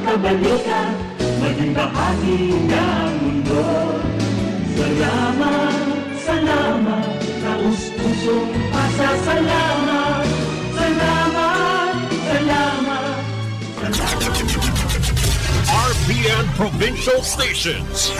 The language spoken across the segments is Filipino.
magkabalita, maging bahagi ng mundo. Salamat, salamat, taus-pusong pasasalamat. Salamat, salamat, salamat. RPN Provincial Stations,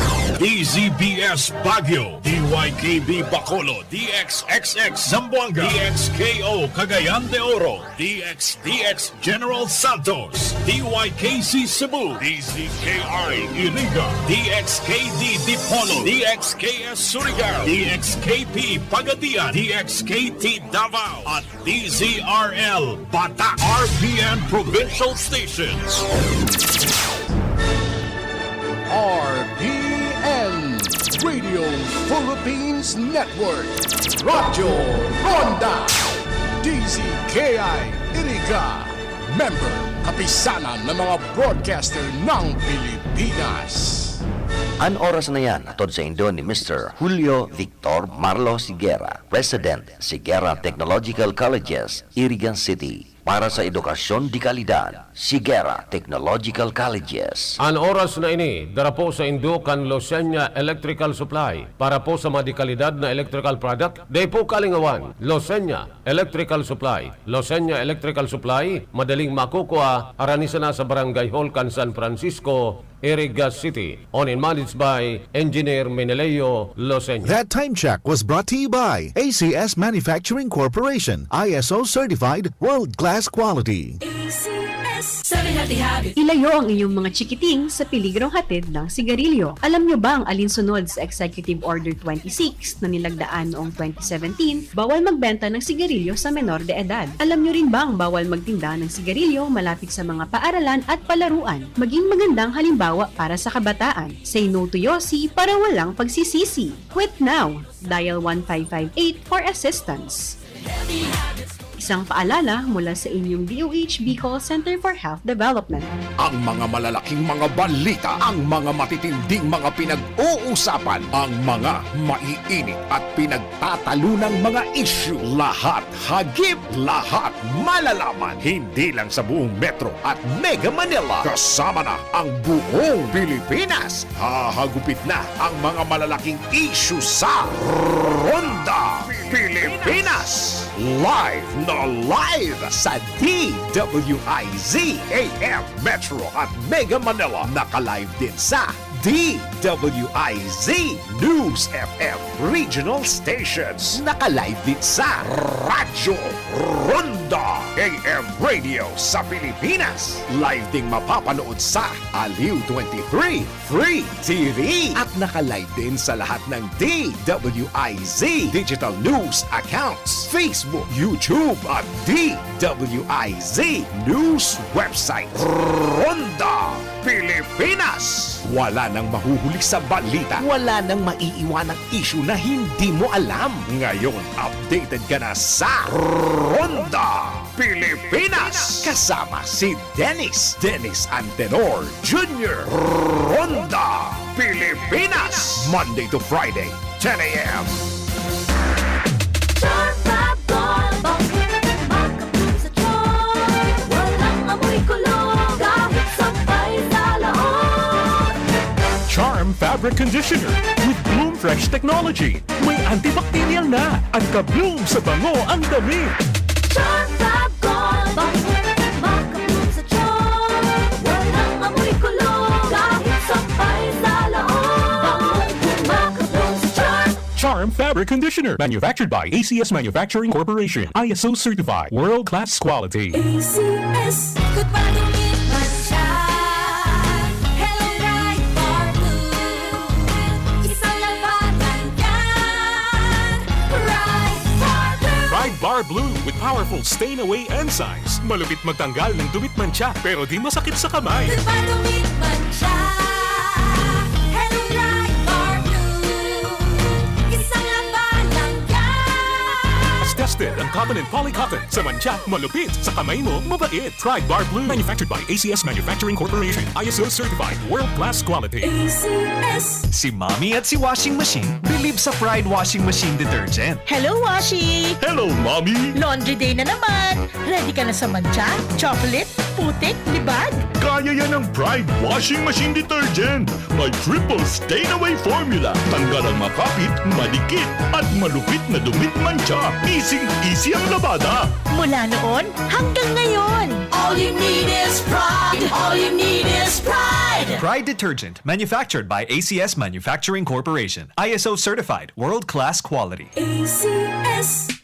DZBS Baguio, DYKB Bacolod, DXXX Zamboanga, DXKO Cagayan de Oro, DXDX General Santos, DYKC Cebu, DZKI Iriga, DXKD Dipolo, DXKS Surigao, DXKP Pagadian, DXKT Davao, at DZRL Bata. RPN Provincial Stations. RPN Radio Philippines Network, Radyo Ronda, DZKI Iriga, member kapisanan ng mga broadcaster ng Pilipinas. An oras na yan, atod sa Indo ni Mr. Julio Victor Marlo Siguera, President, Siguera Technological Colleges, Irigan City. Para sa edukasyon di kalidad, Siguera Technological Colleges. An oras na ini, dara po sa Indukan Losenya Electrical Supply. Para po sa madikalidad na electrical product, day po kalingawan, Losenya Electrical Supply. Losenya Electrical Supply, madaling makukuha, aranisa na sa Barangay Holcan, San Francisco, Iriga City. On and managed by Engineer Meneleo Losenya. That time check was brought to you by ACS Manufacturing Corporation, ISO certified, world-class quality. Ilayo ang inyong mga chikiting sa peligrong hatid ng sigarilyo. Alam nyo ba ang alinsunod sa Executive Order 26 na nilagdaan noong 2017, bawal magbenta ng sigarilyo sa menor de edad? Alam nyo rin ba ang bawal magtinda ng sigarilyo malapit sa mga paaralan at palaruan? Maging magandang halimbawa para sa kabataan. Say no to Yossi para walang pagsisisi. Quit now! Dial 1558 for assistance. Isang paalala mula sa inyong DOH Bicol Center for Health Development. Ang mga malalaking mga balita, ang mga matitinding mga pinag-uusapan, ang mga maiinit at pinagtatalunang mga issue. Lahat hagip, lahat malalaman. Hindi lang sa buong Metro at Mega Manila. Kasama na ang buong Pilipinas. Hahagupit na ang mga malalaking issue sa Ronda Pilipinas. Live na live sa DWIZ AM Metro at Mega Manila. Naka-live din sa DWIZ News FM Regional Stations. Naka-live din sa Radyo Ronda AM Radio sa Pilipinas. Live ding mapapanood sa Aliw 23 Free TV. At naka-live din sa lahat ng DWIZ Digital News Accounts, Facebook, YouTube at DWIZ News website. Ronda Pilipinas. Wala nang mahuhuli sa balita. Wala nang maiiwanang issue na hindi mo alam. Ngayon, updated ka na sa Ronda Pilipinas. Kasama si Dennis Antenor Jr. Ronda Pilipinas. Monday to Friday, 10 a.m. Charm Fabric Conditioner with Bloom Fresh Technology. May antibacterial na at ka-bloom sa bango ang damit. Charm Fab Gold, maka-bloom sa charm. Walang amoy kulong, kahit sampay sa laon. Maka-bloom sa charm. Charm Fabric Conditioner, manufactured by ACS Manufacturing Corporation, ISO certified, world-class quality. ACS, good pa dumit man siya. Hello Bright Bar Blue, isang labatan yan. Bright Bar Blue. Pride Bar Blue with powerful stain-away enzymes. Malupit magtanggal ng dumit mancha pero di masakit sa kamay. Good pa dumit man siya. Hello Bright Bar Blue, isang labanan yan. As tested ang cotton and polycotton. Sa mancha, malupit. Sa kamay mo, mabait. Pride Bar Blue, manufactured by ACS Manufacturing Corporation, ISO certified, world-class quality. ACS. Si Mommy at si Washing Machine believe sa Pride Washing Machine Detergent. Hello, Washi! Hello, Mommy! Laundry day na naman! Ready ka na sa mancha, chocolate, putik, libag? Kaya kaya yan ng Pride Washing Machine Detergent. May triple stain-away formula. Tanggal ang makapit, madikit, at malupit na dumit mancha. Easy ang labada. Mula noon hanggang ngayon. All you need is pride. All you need is pride. Pride Detergent, manufactured by ACS Manufacturing Corporation. ISO certified, world-class quality. ACS.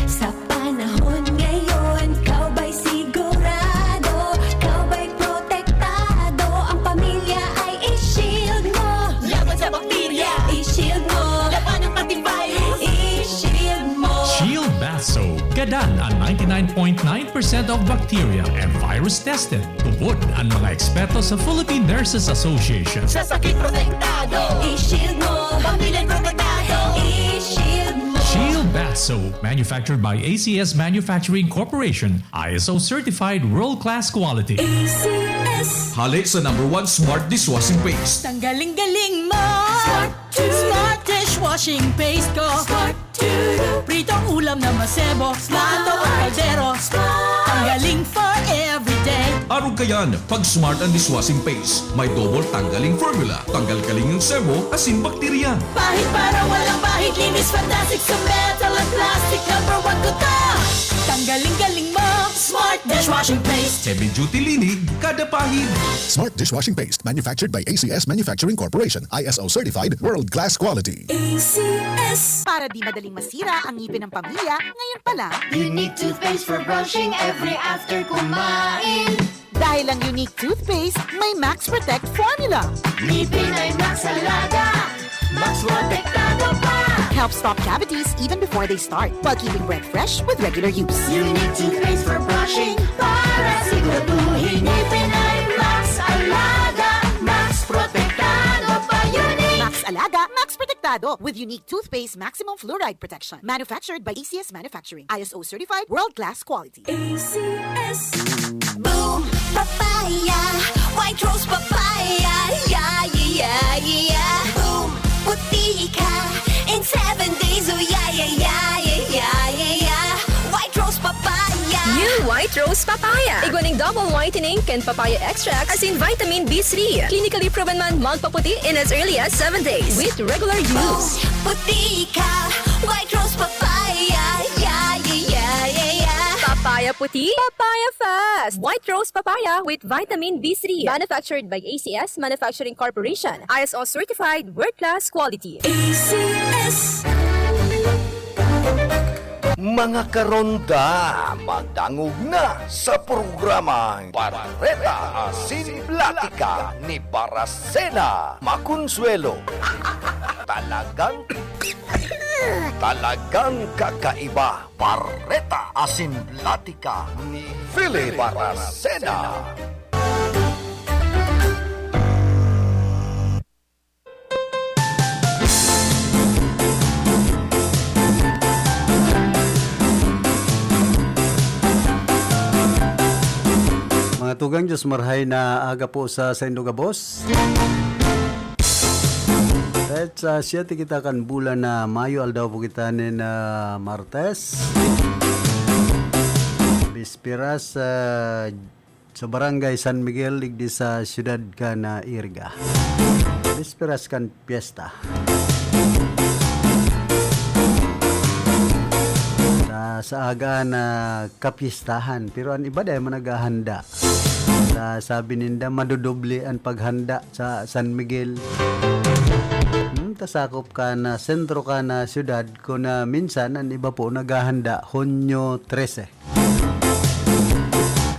Sa panahon ngayon, kau ba'y sigurado? Kau ba'y protektado? Ang pamilya ay i-shield mo. Laban sa bakterya, i-shield mo. Laban ng antivirus, i-shield mo. Shield Bath Soap. Gadan ang 99.9% of bacteria and virus tested. Tupod ang mga eksperto sa Philippine Nurses Association. Sa sakit protektado, i-shield mo. Pamilya protektado, i-shield mo. Shield Bath Soap, manufactured by ACS Manufacturing Corporation, ISO certified world-class quality. ACS. Halik sa #1 Smart Dishwashing Paste. Tanggaling-galing mo. Smart dishwashing paste ko. Pritong ulam na masebo. Plato o kaldero. Tanggaling for everyday. Arog kayan, pag Smart ang Dishwashing Paste, may double tanggaling formula. Tanggal-galing yung sebo, asin bakterya. Pahit para walang pahit. Linis fantastic sa metal at plastic. #1 ko to. Tanggaling-galing mo. Smart dishwashing paste. Heavy duty linig, kada pahid. Smart Dishwashing Paste, manufactured by ACS Manufacturing Corporation. ISO certified, world-class quality. ACS. Para di madaling masira ang ngipin ng pamilya, ngayon pa lang. Unique toothpaste for brushing every after kumain. Dahil ang unique toothpaste, may Max Protect formula. Ngipin ay Max Alaga. Max protektado pa. Helps stop cavities even before they start, while keeping breath fresh with regular use. Unique toothpaste for brushing para siguraduhin ngipin ay Max Alaga. Max protektado pa. Unique. Max Alaga, Max Protectado with unique toothpaste maximum fluoride protection. Manufactured by ACS Manufacturing. ISO certified, world-class quality. ACS. Boom, papaya, white rose papaya, yeah, yeah, yeah. Boom, puti ka in 7 days, oh yeah, yeah, yeah, yeah, yeah, yeah. White rose papaya. New White Rose Papaya. Iguaning double whitening and papaya extract as in vitamin B3. Clinically proven man magpaputi in as early as 7 days with regular use. Puti ka, white rose papaya, yeah, yeah, yeah, yeah, yeah. Papaya puti, papaya fast. White Rose Papaya with vitamin B3. Manufactured by ACS Manufacturing Corporation. ISO certified world-class quality. ACS. Mga karonda, magdangog na sa programang Barreta Asin Platica ni Baracena Maconsuelo. Talagang kakaiba. Barreta Asin Platica ni Philly Baracena. Mga tugang Diyos marhay na aga po sa Indogabos. At sa siyati kita kan bulan na Mayo aldaw po kita ni na Martes. Bispiras sa barangay San Miguel ligdi sa siyudad ka na Irga. Bispiras kan piyesta. Sa aga na kapistahan pero ang iba dahil managhahanda. Sabi ninda madodoble ang paghanda sa San Miguel. Tasakop ka na sentro ka na siyudad ko na minsan ang iba po naghahanda Hunyo 13.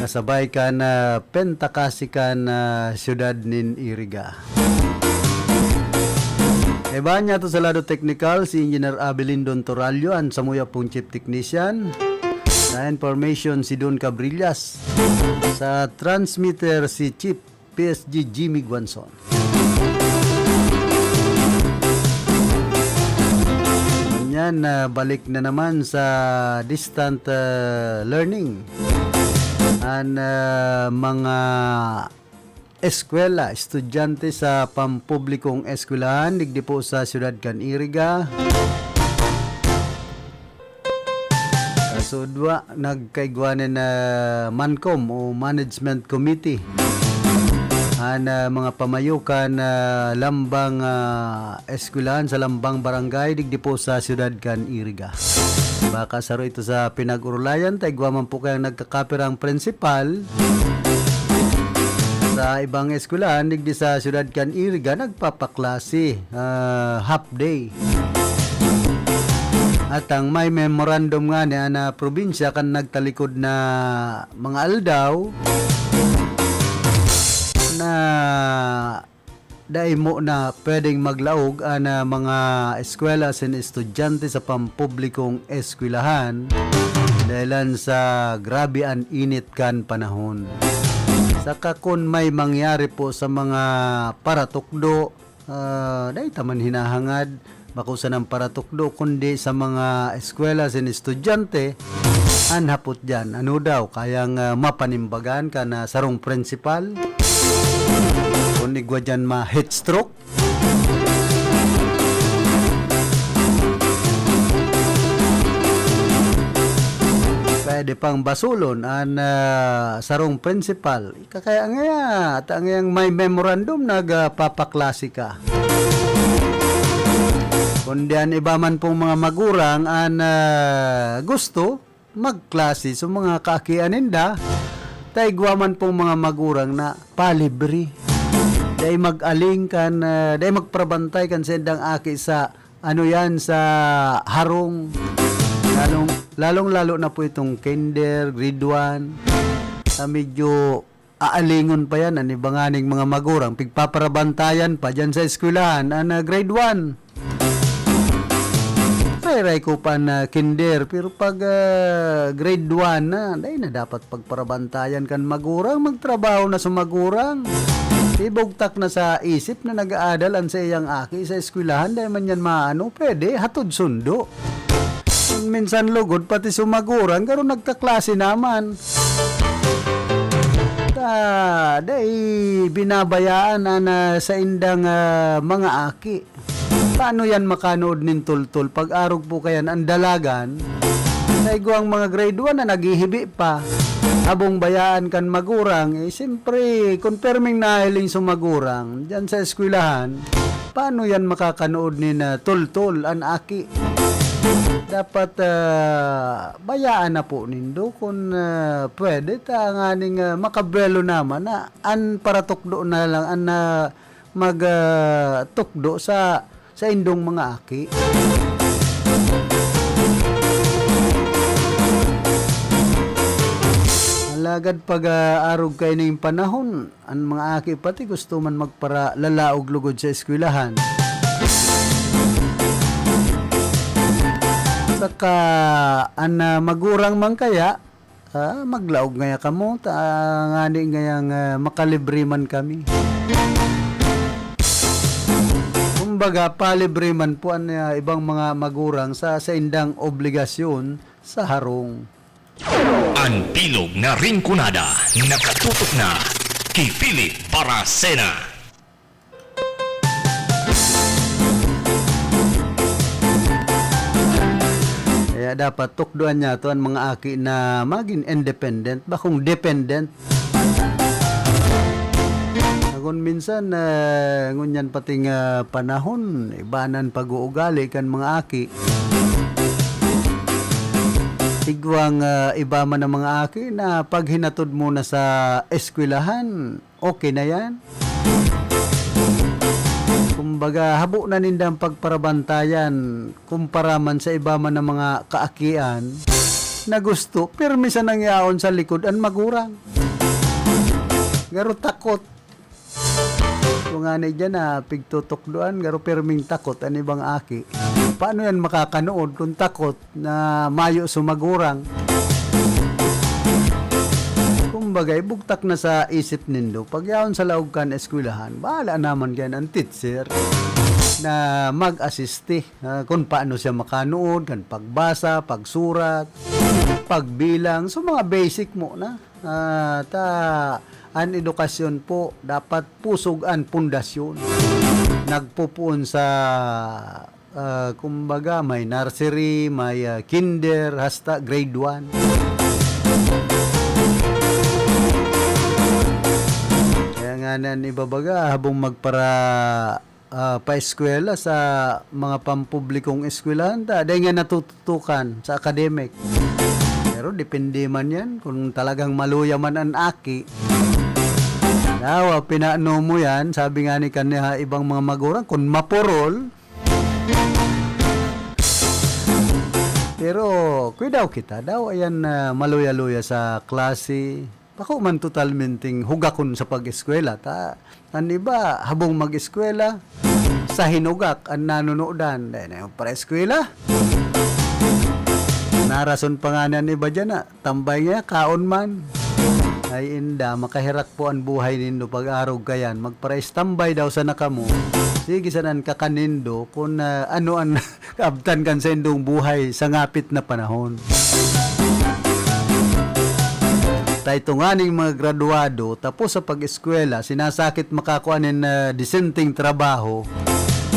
Kasabay ka na pentakasi ka na siyudad nin Iriga. Iba niya to sa lado technical si Engineer Abelin Don Toralio ang samuya pong chief technician. Sa information si Don Cabrillas. Sa transmitter si Chief PSG Jimmy Guanzon. Yan, balik na naman sa distant learning. Ang mga eskwela, estudyante sa pampublikong eskwelahan, digdi po sa siyudad kan Iriga. Sudwa, nagkaigwanan na MANCOM o Management Committee. Mga pamayukan lambang eskwelahan sa lambang barangay digdi po sa siyudad kan Iriga. Baka saro ito sa pinag-urulayan, taigwaman po kayang nagkakapirang principal sa ibang eskwelahan digdi sa siyudad kan Iriga nagpapaklase half day. At ang may memorandum nga niya na probinsya kan nagtalikod na mga aldaw na daimo na pwedeng maglaog ang mga eskwela sin estudyante sa pampublikong eskwelahan dahilan sa grabe ang init kan panahon. Saka kung may mangyari po sa mga paratukdo, dahil taman hinahangad bakusan ng paratukdo kundi sa mga eskwela sin estudyante anhapot dyan. Ano daw, kayang mapanimbagan ka na sarong principal kung igwa dyan ma-heat stroke. Pwede pang basulon ang sarong principal. Kaya nga at ang may memorandum nagpapaklase ka. Kundi ang iba man pong mga magurang ang gusto magklase sa mga kaakianinda, taigwa man pong mga magurang na palibre. Dahil mag-aling kan, dahil magprabantay kan sendang aki sa ano yan sa harong. Lalong-lalo na po itong kinder, grade 1. Medyo aalingon pa yan ang ibanganing mga magurang. Pigpaparabantayan pa dyan sa eskwelahan ang grade 1. Ray ko pa na kinder, pero pag grade 1 na, dahil na dapat pagparabantayan kan magurang, magtrabaho na sa magurang. Ibugtak na sa isip na nag-aadalan sa iyang aki sa eskwelahan, dahil man yan maano, pwede, hatod sundo. Minsan lugod, pati sumagurang, karon nagkaklase naman. Dahil binabayaan na sa indang mga aki. Paano yan makanood nin tultul? Pag-arog po kayan ang dalagan, naigwang mga grade 1 na naghihibi pa. Habong bayaan kan magurang, siyempre, confirming nahiling sumagurang dyan sa eskwelahan, paano yan makakanood nin tultul ang aki? Dapat bayaan na po nindo kung pwede tanganing makabelo naman na an paratukdo na lang an magtukdo sa indong mga aki. Alagad pag arog kayo ng panahon, ang mga aki pati gusto man magpara lalaog lugod sa eskwelahan. Saka an magurang man kaya maglaog ngaya kamo ngani ngayang makalibre man kami. Kumbaga palibre man po ang ibang mga magurang sa indang obligasyon sa harong. Ang bilog na ringkunada nakatutok na Kipilit para Sena. Kaya dapat tukduan niya to ang mga aki na maging independent, bakong dependent. Kung minsan, ngunyan pating panahon, ibanan pag-uugali kan mga aki. Igwang iba man ng mga aki na pag hinatod muna sa eskwelahan, okay na yan. Kumbaga, habo na nindang pagparabantayan kumpara man sa iba man ng mga kaakian na gusto, pirmi sa nangyaon sa likod ang magurang. Garo takot. Kung nga na dyan na pigtutukdoan, garo pirming takot ang ibang aki. Paano yan makakanood kung takot na mayo sumagurang? Kumbaga, bugtak na sa isip nindo. Pag yaon sa laog kan eskwelahan, bahala naman yan ang teacher na mag-assiste kung paano siya makanood, kan pagbasa, pagsurat, pagbilang. So, mga basic mo na. Ang edukasyon po, dapat pusog ang pundasyon. Nagpupuon sa kumbaga may nursery, may kinder, hasta grade 1. Kaya nga nan ibabaga habang magpara pa-eskwela sa mga pampublikong eskwelahan, dahil nga natututukan sa academic. Pero depende man yan kung talagang maluya man ang aki. Nawa, pinaano mo yan, sabi nga ni kanya ibang mga magulang, kung mapurol, pero daw kita, daw ayan maluya-luya sa klase, bako man totalmenting hugakon sa pag-eskwela. Ang iba, habang mag-eskwela, sa hinugak, ang nanunodan, dahil para eskwela. Narason pa nga na iba dyan tambay niya, kaon man. Ay inda, makahirak po ang buhay nindo pag-arog kayan. Magpara-istambay daw sa nakamo. Sige sanan kakanindo kung ano ang kaabtan kan sa indong buhay sa ngapit na panahon. Tayo nga ning mga graduado, tapos sa pag-eskwela, sinasakit makakuanin na disenteng trabaho.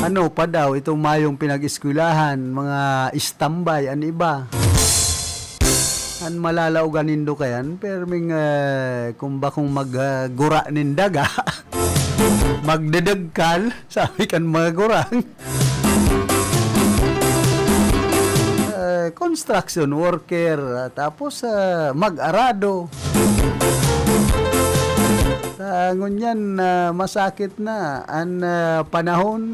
Ano pa daw, itong mayong pinag-eskwelahan, mga istambay, an iba. An malalaw ganindo kayan, pero ming kung bakong maggura nindaga, magdedagkal, sabi kan mga gurang. Construction worker, tapos mag-arado. Ngunyan, masakit na ang panahon.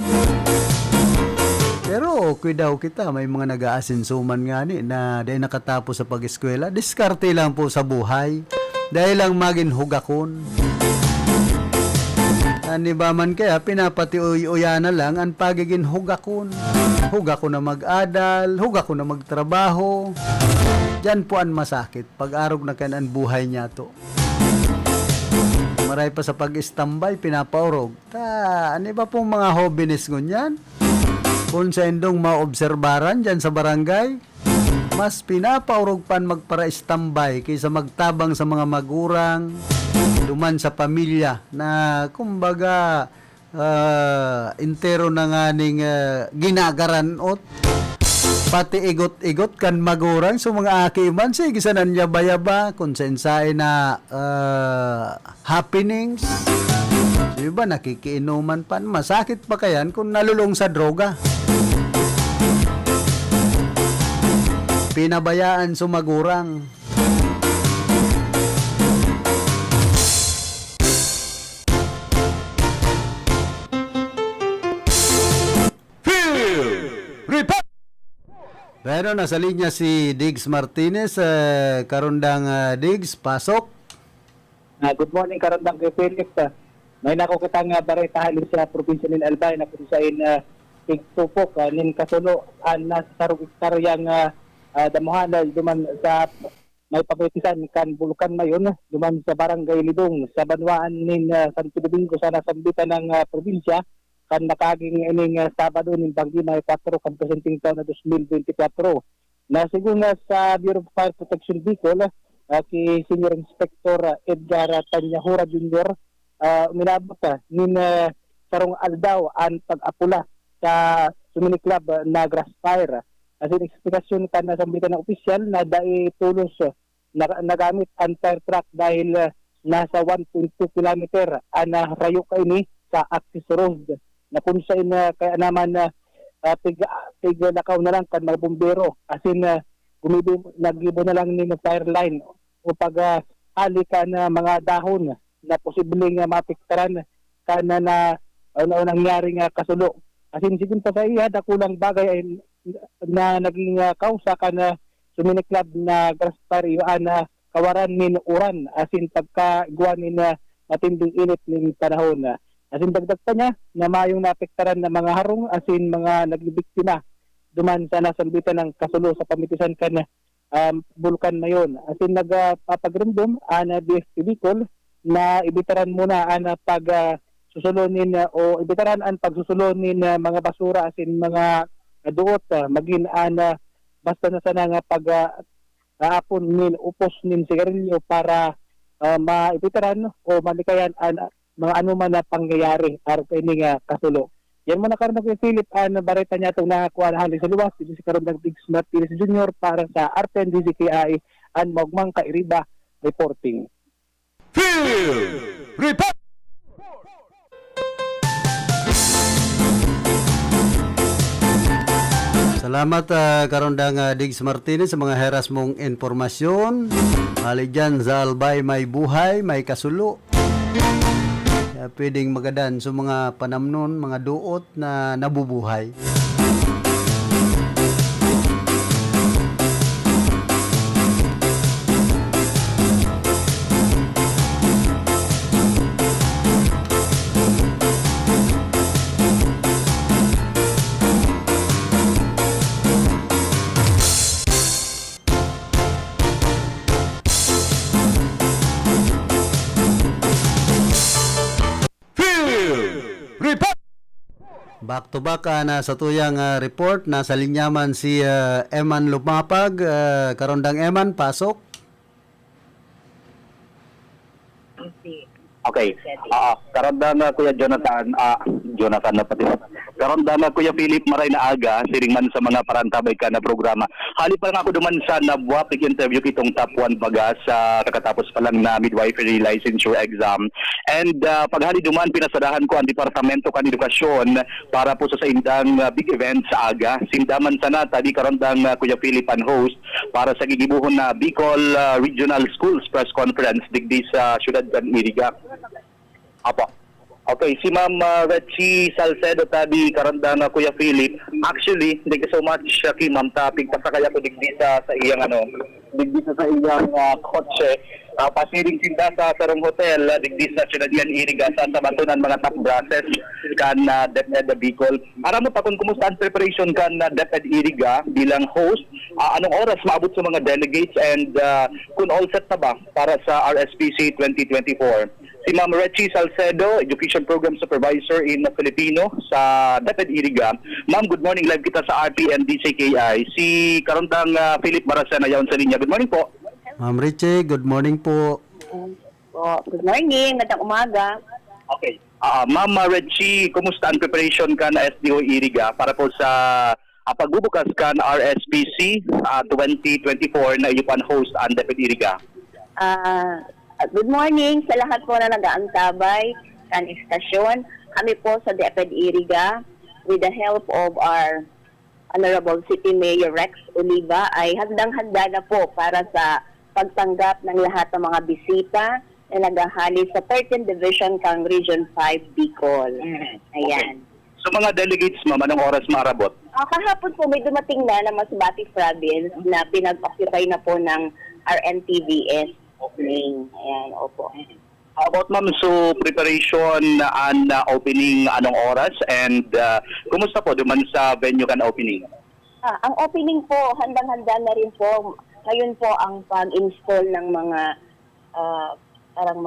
Pero daw kita, may mga nag-aasinsuman nga ni na dahil nakatapos sa pag-eskwela, diskarte lang po sa buhay. Dahil lang maging hugakon. Ani ba man kaya, pinapati-uya na lang ang pagiging hugakon. Hugakon na mag-adal, hugakon na magtrabaho. Diyan po ang masakit. Pag-arog na kan ang buhay niya to. Maray pa sa pag-istambay, pinapaurog. Ani ba pong mga hobbies ngunyan? Kung sa indong maobserbaran dyan sa barangay, mas pinapaurog pan magpara-istambay kaysa magtabang sa mga magurang, duman sa pamilya na kumbaga intero na nga ning ginagaranot, pati igot-igot kan magurang so mga akiman, sige sanan niya bayaba, kung sensay na happenings. Diba, nakikiinuman pan, masakit pa kayan kung nalulong sa droga. Pinabayaan sumagurang. Pero nasa linya si Diggs Martinez, karundang Diggs, pasok. Good morning, karundang kay Felix. May nako kitang baretahan sa probinsya ng Albay na kung saan tigtupok nin kasulo na sa sarong-hektaryang damuhan duman sa may pagkitisan kan Bulukan Mayon duman sa Barangay Lidong sa banwaan nin Santo Domingo sa nasambitan ng probinsya kan nakaging ining Sabado nin Banggi May 4 kan presenting taon na 2024. Nasigun sa Bureau of Fire Protection Bicol ki Senior Inspector Edgar Tanyahura Jr. Uminabot nin sarong aldaw ang pag-apula sa Sumini Club na grass fire. As in ekspektasyon kan na sambitan ng opisyal na dai tulos nagamit ang fire truck dahil nasa 1.2 kilometer ang rayo kaini sa access road na kung saan kaya naman tiglakaw na lang kan mga bumbero. As in nagibo na lang ni fire line o pag halika na mga dahon na posibleng mapiktaran kana na nangyaring kasulo. As in sigun pa sa iya dakulang bagay ay na naging kausa kana Sumini Club na grass fire na kawaran min uran as in pagkaiguan nin matinding init ning panahon. As in dagdag pa niya na mayong napektaran na mga harong as in mga nagbiktima duman sa nasambitan ng kasulo sa pamitisan kan Bulukan Mayon. As in nagpapagrumdum ana DFP Bicol na ibitaran muna ang pagsusulonin o ibitaran ang pagsusulonin mga basura as in mga duot maging basta na sana nga pag-aapon nin upos nin sigarilyo para maibitaran o malikayan ang mga anuman na pangyayari araw kay ning kasulo. Yan mo na karon na Philip bareta niya itong nakakuha na halin sa luwas. Dito si karon Big Smart Pilis Jr. para sa RTN DZKI and Mogmang Kairiba reporting. Field Report! Salamat karondang Diggs Martinez sa mga heras mong informasyon. Hali dyan sa Albay may buhay, may kasulo. Kaya pwedeng magadan sa mga panamnon, mga duot na nabubuhay. Back to back na sa tuyang report, nasa linyaman si Eman Lumapag. Karondang Eman, pasok. Okay. Karandang Kuya Jonathan na pati. Karandang Kuya Philip maray na aga siring man sa mga parantabay ka na programa. Hali pa lang ako duman sa nabwapig interview kitong top 1 baga sa kakatapos pa lang na midwifery licensure exam. And paghali duman pinasadahan ko ang Departamento kan Edukasyon para po sa indang big event sa aga. Sindaman sana tadi karandang Kuya Philip ang host para sa gigibuhon na Bicol Regional Schools Press Conference digdi sa Ciudad Iriga. Apo. Okay, si Ma'am Retchie Salcedo tabi karanda na Kuya Philip. Actually, thank you so much kay Ma'am Tapig pasakay ako digdi sa iyang digdi sa iyang kotse. Pasiring sinda sa sarong hotel digdi sa Ciudad Iriga sa tabatunan mga top brasses kan DepEd Bicol. Aram mo pa kung kumusta ang preparation kan DepEd Iriga bilang host, anong oras maabot sa mga delegates and kung all set na ba para sa RSPC 2024? Si Ma'am Retchie Salcedo, Education Program Supervisor in Filipino sa DepEd Iriga. Ma'am, good morning. Live kita sa RTN DCKI. Si karundang Philip Barasena yaon sa linya. Good morning po. Ma'am Retchie, good morning po. Good morning. Magandang umaga. Okay. Ma'am Retchie, kumusta ang preparation ka na SDO Iriga para po sa pagbubukas ka na RSPC 2024 na iyupan host ang DepEd Iriga? Good morning sa lahat po na nag-aantabay kan istasyon. Kami po sa DepEd Iriga, with the help of our Honorable City Mayor Rex Oliva, ay handang-handa na po para sa pagtanggap ng lahat ng mga bisita na naghahali sa 13th Division kang Region 5 Bicol. Ayan. So mga delegates, ma'am, anong oras maarabot? Kahapon po may dumating na Masbate Province na pinag-occupy na po ng RNTVS. Opening. Ayan, opo. How about ma'am, so preparation and opening anong oras and kumusta po duman sa venue kan opening? Ang opening po, handang-handa na rin po. Ngayon po ang pag-install ng mga parang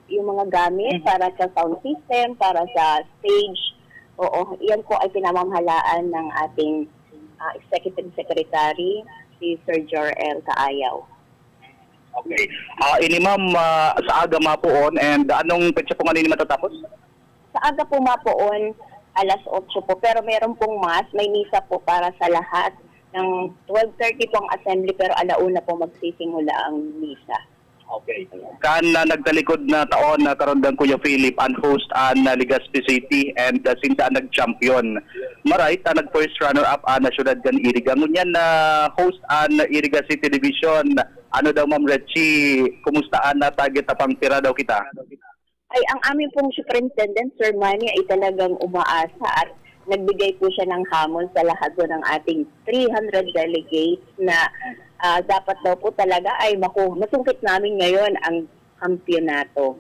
yung mga gamit para sa sound system, para sa stage. Oo, yan po ay pinamamahalaan ng ating Executive Secretary, si Sir Jor-El Kaayaw. Okay. Ini ma'am, sa aga mapoon and anong petsa po nga nini matatapos? Sa aga po mapoon, alas 8 po. Pero meron pong mass, may misa po para sa lahat. Ng 12:30 po ang assembly pero alauna po magsisimula ang misa. Okay. Kan nagtalikod na taon na karondang Kuya Philip ang host an Legazpi City and sinta nag-champion. Marait nag-first runner-up na Ciudad Iriga. Ngunyan na host an Iriga City Division. Ano daw Ma'am Retchie, kumustaan na target na pang tira daw kita? Ay, ang aming pong superintendent, Sir Manny, ay talagang umaasa at nagbigay po siya ng hamon sa lahat po ng ating 300 delegates na dapat daw po talaga ay masungkit namin ngayon ang kampyonato.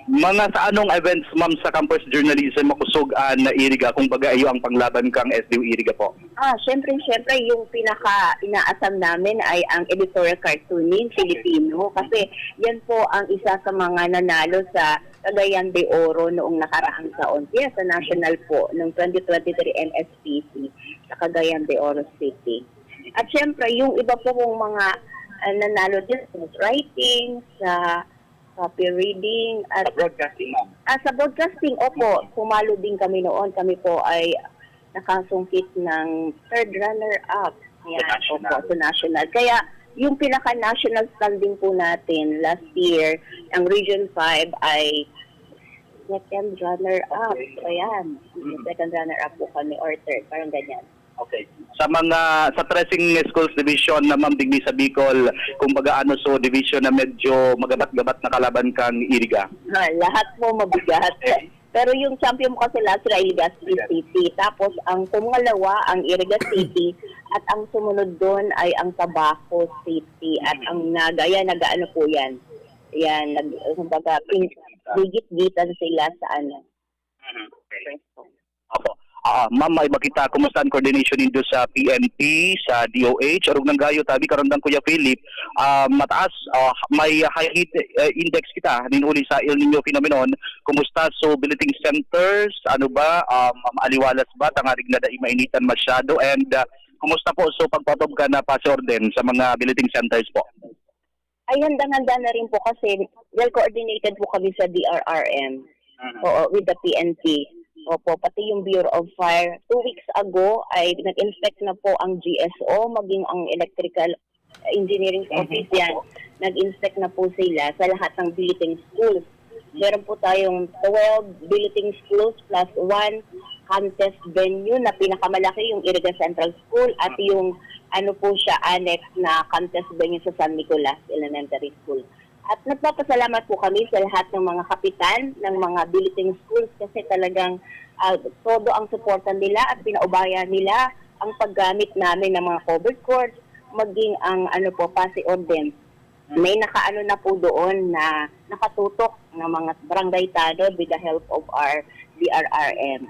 Mga sa anong events, ma'am, sa campus journalism makusugan na Iriga kung baga iyo ang panglaban kang SDO Iriga po? Siyempre, yung pinaka-inaasam namin ay ang editorial cartooning Filipino kasi yan po ang isa sa mga nanalo sa Cagayan de Oro noong nakaraang taon. Sa national po, noong 2023 NSPC sa Cagayan de Oro City. At siyempre, yung iba po pong mga nanalo din sa writing, sa copy reading at Broadcasting, ma'am. sa broadcasting, opo, pumalo din kami noon. Kami po ay nakasungkit ng third runner-up. Yan, opo, sa national. Kaya yung pinaka-national standing po natin last year, ang Region 5 ay second runner-up. Ayan, second runner-up po kami or third, parang ganyan. Okay. Sa Tracing Schools Division na Ma'am Digni sa Bicol, kumbaga so division na medyo magabat-gabat na kalaban kang Iriga? Lahat po mabigat. Pero yung champion mo kasi last year ay Legazpi City. Tapos ang pumangalawa, ang Iriga City. At ang sumunod doon ay ang Tabaco City. At ang Nagaya, nagaano po yan. Yan, kumbaga, gigit-gitan sila sa ano. Opo. Ma'am, may makita, kumusta ang coordination nindo sa PNP, sa DOH, or nang gayo tabi karandang Kuya Philip, mataas, may high heat index kita, ninuli sa El Nino phenomenon, kumusta so billeting centers, ano ba, aliwalas ba, tangarig na mainitan masyado, and kumusta po so pagpatob ka na pa-orden sa mga billeting centers po? Ay, handang-handa na rin po kasi well-coordinated po kami sa DRRM with the PNP. Opo, pati yung Bureau of Fire. 2 weeks ago ay nag-inspect na po ang GSO, maging ang Electrical Engineering Office yan. Nag-inspect na po sila sa lahat ng billeting schools. Meron po tayong 12 billeting schools plus 1 contest venue na pinakamalaki yung Iriga Central School at yung ano po siya, annex na contest venue sa San Nicolas Elementary School. At nagpapasalamat po kami sa lahat ng mga kapitan ng mga billeting schools kasi talagang todo ang suportan nila at pinaubayan nila ang paggamit namin ng mga covered courts, maging ang pasi ordinance. May nakaano na po doon na nakatutok ng mga barangay tanod with the help of our DRRM.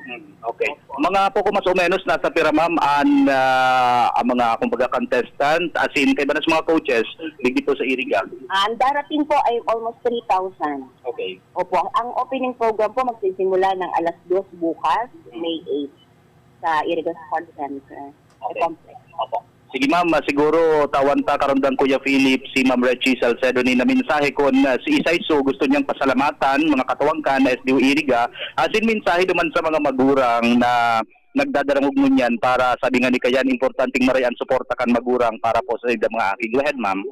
Okay. Mga po mas o menos nasa pira ma'am ang mga kumbaga contestant, as in kay ba sa mga coaches dito sa Iriga? Ang darating po ay almost 3,000. Okay. Opo, ang opening program po magsisimula ng alas 2 bukas, May 8 sa Iriga Sports Center. Okay. Complex. Opo. Sige ma'am, siguro tawanta karundang Kuya Philip, si Ma'am Reggie Salcedo ni na mensahe kon si Isayso gusto niyang pasalamatan mga katuwangkan na SDO Iriga. Asin mensahe naman sa mga magurang na nagdadarangog nun yan para sabi nga ni kayan importanteng marayan suporta kan magurang para po sa mga aki. Go ahead ma'am.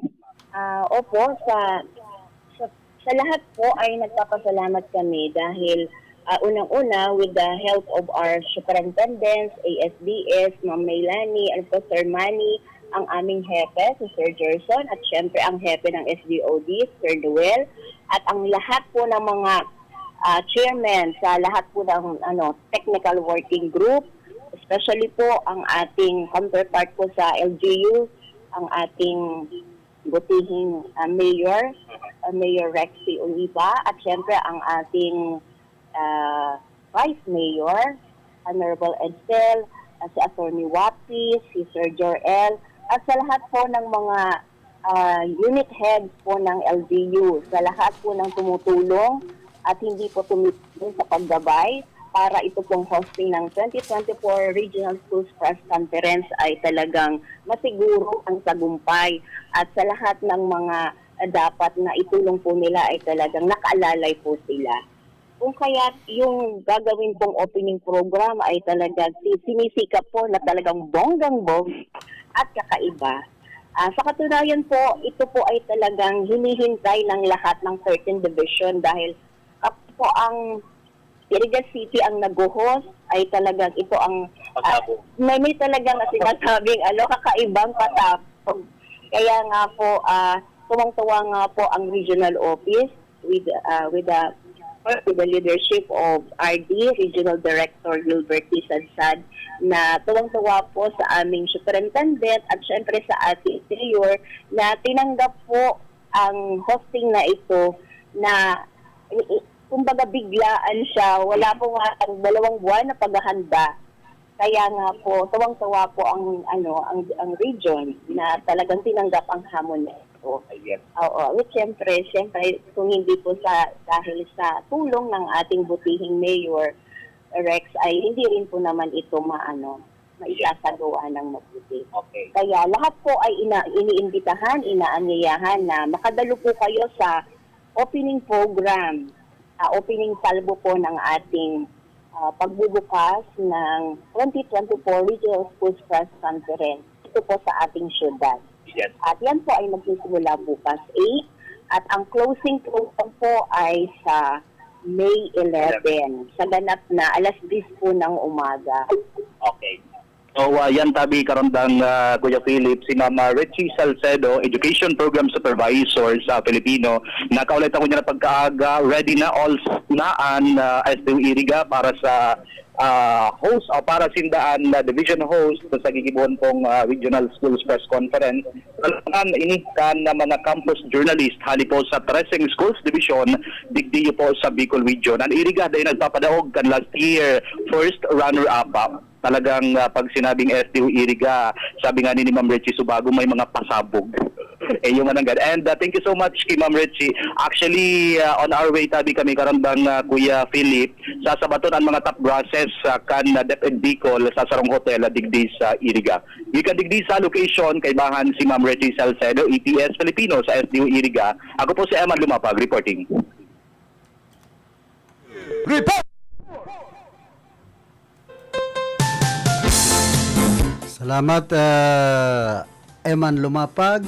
Opo, sa lahat po ay nagpapasalamat kami dahil unang-una, with the help of our superintendents, ASDS, Ma'am Maylani, and po Sir Manny, ang aming hepe, si Sir Gerson, at syempre ang hepe ng SDOD, Sir Duel, at ang lahat po ng mga chairman sa lahat po ng technical working group, especially po ang ating counterpart po sa LGU, ang ating butihing Mayor, Mayor Rexy Oliva, at syempre ang ating Vice Mayor, Honorable Edsel, si Attorney Wapi, si Sir Jorel, at sa lahat po ng mga unit heads po ng LGU, sa lahat po ng tumutulong at hindi po tumitigil sa paggabay para ito pong hosting ng 2024 Regional Schools Press Conference ay talagang masiguro ang tagumpay at sa lahat ng mga dapat na itulong po nila ay talagang nakaalalay po sila. Kung kaya yung gagawin pong opening program ay talagang sinisikap po na talagang bonggang-bong at kakaiba. Sa katunayan po, ito po ay talagang hinihintay ng lahat ng 13 division dahil po ang Iriga City ang nag-host ay talagang ito ang may talagang sinasabing kakaibang patapog. Kaya nga po, tuwang-tuwa nga po ang regional office with the leadership of RD, Regional Director Gilbert T. Sadsad, na tuwang-tuwa po sa aming superintendent at syempre sa ating mayor na tinanggap po ang hosting na ito na kumbaga biglaan siya. Wala po nga ang 2 buwan na paghahanda. Kaya nga po, tuwang-tuwa po ang region na talagang tinanggap ang hamon na ito. Oo, siyempre, kung hindi po dahil sa tulong ng ating butihing Mayor Rex ay hindi rin po naman ito maisasagawa ng mabuti. Okay. Kaya lahat po ay iniimbitahan, inaanyayahan na makadalo po kayo sa opening program, opening salvo po ng ating pagbubukas ng 2024 Regional Schools Press Conference. Ito po sa ating syudad. Yes. At yan po ay magsisimula bukas 8 at ang closing program po ay sa May 11 sa ganap na alas 10 po ng umaga. Okay. So, yan tabi karandang Kuya Philip, si Mama Richie Salcedo, Education Program Supervisor sa Filipino. Nakaulit ako niya na pagkaaga, ready na all naan SDU Iriga para sa host o para sindaan division host sa gigibuon pong Regional Schools Press Conference. Talagang ini kan naman na campus journalist hali po sa Treseng Schools Division digdiyo po sa Bicol Region. Ang Iriga dahil nagpapadaog kan last year first runner-up. Talagang pag sinabing SDU Iriga, sabi nga ni Ma'am Richie Subago, may mga pasabog. Yung mananggad. And thank you so much kay Ma'am Richie. Actually, on our way tabi kami karambang Kuya Philip, sasabaton ang mga top grasses kan DepEd Bicol sa Sarong Hotel digdi sa Iriga. Ika digdi sa location kay bahan si Ma'am Richie Salcedo, EPS Filipino sa SDU Iriga. Ako po si Eman Lumapag, reporting. Report! Salamat Eman Lumapag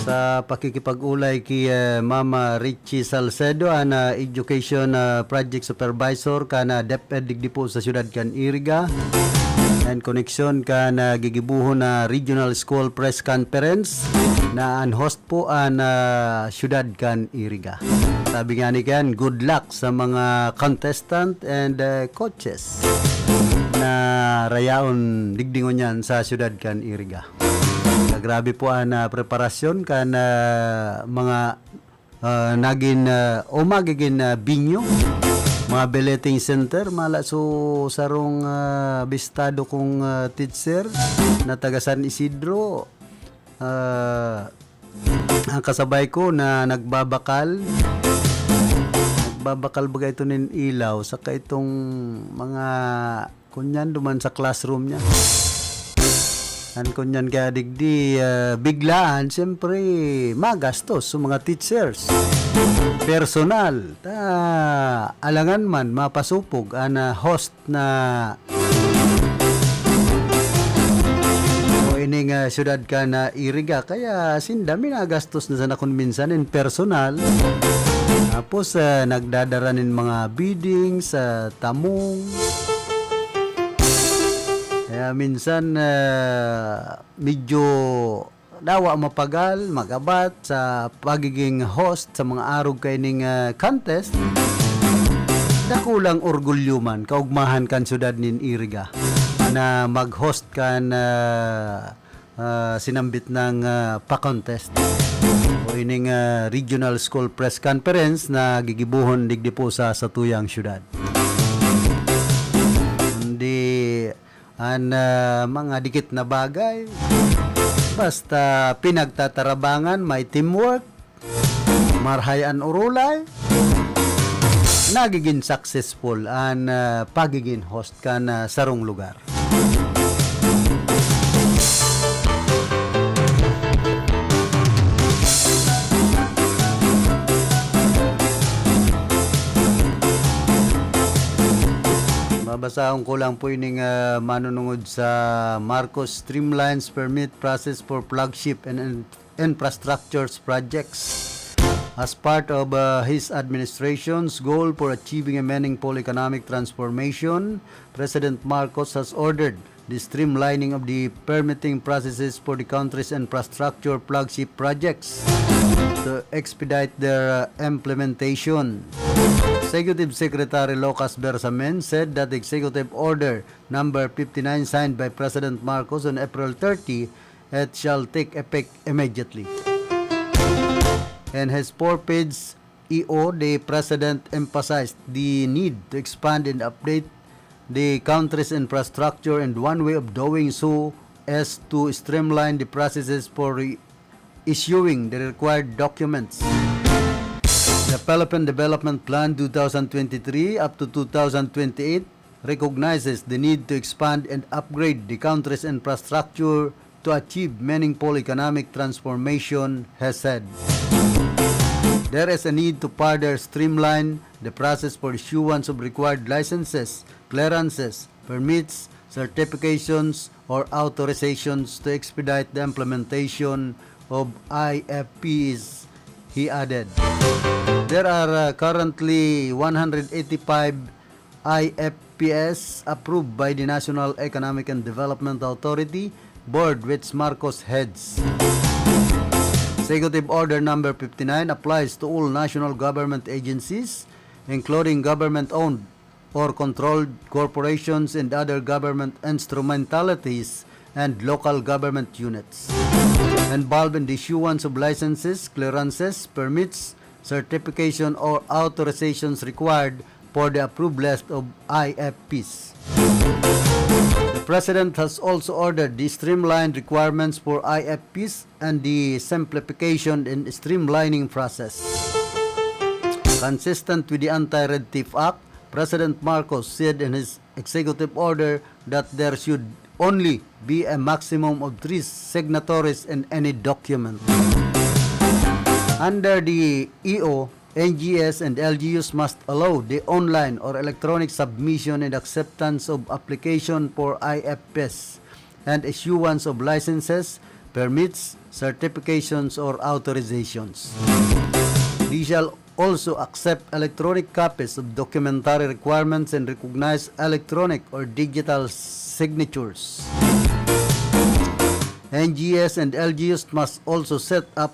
sa pakikipag-ulay kay Mama Richie Salcedo ana Education Project Supervisor kana DepEd digdi po sa siyudad kan Iriga and connection kana gigibuhon na Regional School Press Conference na an host po an siyudad kan Iriga. Sabi nga ni kan, good luck sa mga contestant and coaches na rayaon digdingon yan sa siyudad kan Iriga. Grabe po ang preparasyon kan mga naging magiging binyo mga billeting center mala so sarong bistado kong teacher na taga San Isidro ang kasabay ko na nagbabakal bagay ito nin ilaw saka itong mga kunyan duman sa classroom niya. An kunyan kaya digdi biglaan siyempre magastos sa mga teachers. Personal alangan man mapasupog ana host na o ining syudad ka na Iriga kaya sindami na gastos na sana kun minsan in personal. Tapos nagdadaranin mga bidding sa tamong. Kaya minsan medyo dawa mapagal, magabat sa pagiging host sa mga arog kay ning contest. Dakulang orgulyo man kaugmahan kan syudad nin Iriga na mag-host kan sinambit ng pa-contest o ining Regional School Press Conference na gigibuhon digdi po sa satuyang syudad. Hindi an mga dikit na bagay basta pinagtatarabangan, may teamwork, marhayan urulay, nagiging successful an pagiging host kan sarong lugar. Babasahon ko lang po yung manunungod sa Marcos streamlines permit process for flagship and infrastructures projects. As part of his administration's goal for achieving a meaningful economic transformation, President Marcos has ordered the streamlining of the permitting processes for the country's infrastructure flagship projects to expedite their implementation. Executive Secretary Lucas Bersamen said that the Executive Order number 59 signed by President Marcos on April 30 it shall take effect immediately. In his 4-page EO, the President emphasized the need to expand and update the country's infrastructure, and one way of doing so is to streamline the processes for issuing the required documents. The Philippine Development Plan 2023 up to 2028 recognizes the need to expand and upgrade the country's infrastructure to achieve meaningful economic transformation, has said. There is a need to further streamline the process for issuance of required licenses, clearances, permits, certifications, or authorizations to expedite the implementation of IFPs, he added. There are currently 185 IFPs approved by the National Economic and Development Authority board which Marcos heads. Executive Order Number 59 applies to all national government agencies, including government-owned or controlled corporations and other government instrumentalities and local government units involved in the issuance of licenses, clearances, permits, certification, or authorizations required for the approved list of IFPs. The President has also ordered the streamlined requirements for IFPs and the simplification and streamlining process. Consistent with the Anti-Red Thief Act, President Marcos said in his executive order that there should only be a maximum of 3 signatories in any document. Under the EO, NGS and LGUs must allow the online or electronic submission and acceptance of application for IFPs and issuance of licenses, permits, certifications, or authorizations. They shall also accept electronic copies of documentary requirements and recognize electronic or digital signatures. NGS and LGUs must also set up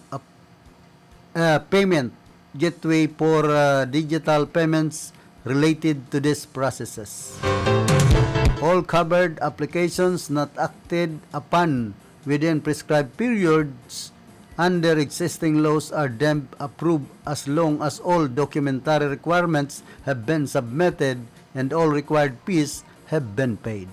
a payment gateway for digital payments related to these processes. All covered applications not acted upon within prescribed periods under existing laws are then approved as long as all documentary requirements have been submitted and all required fees have been paid.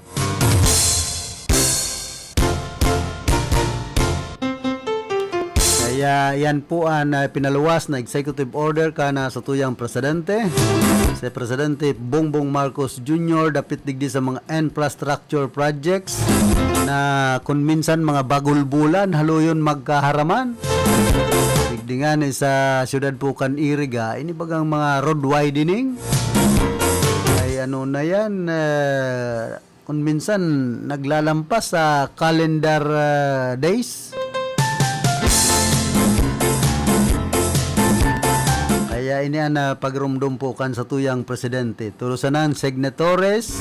Kaya yan po ang pinaluwas na executive order kana sa tuyang presidente. Si Presidente Bongbong Marcos Jr. dapit digdi sa mga infrastructure projects na kung minsan mga bagul-bulan haluyon magkaharaman. Digdi nga ni sa siyudad po kan Iriga, ini bagang mga road widening. Ay ano na yan, kung minsan naglalampas sa calendar days. Kaya ini ana pagrumdum po kan sa tuyang presidente. Tulusanan signatories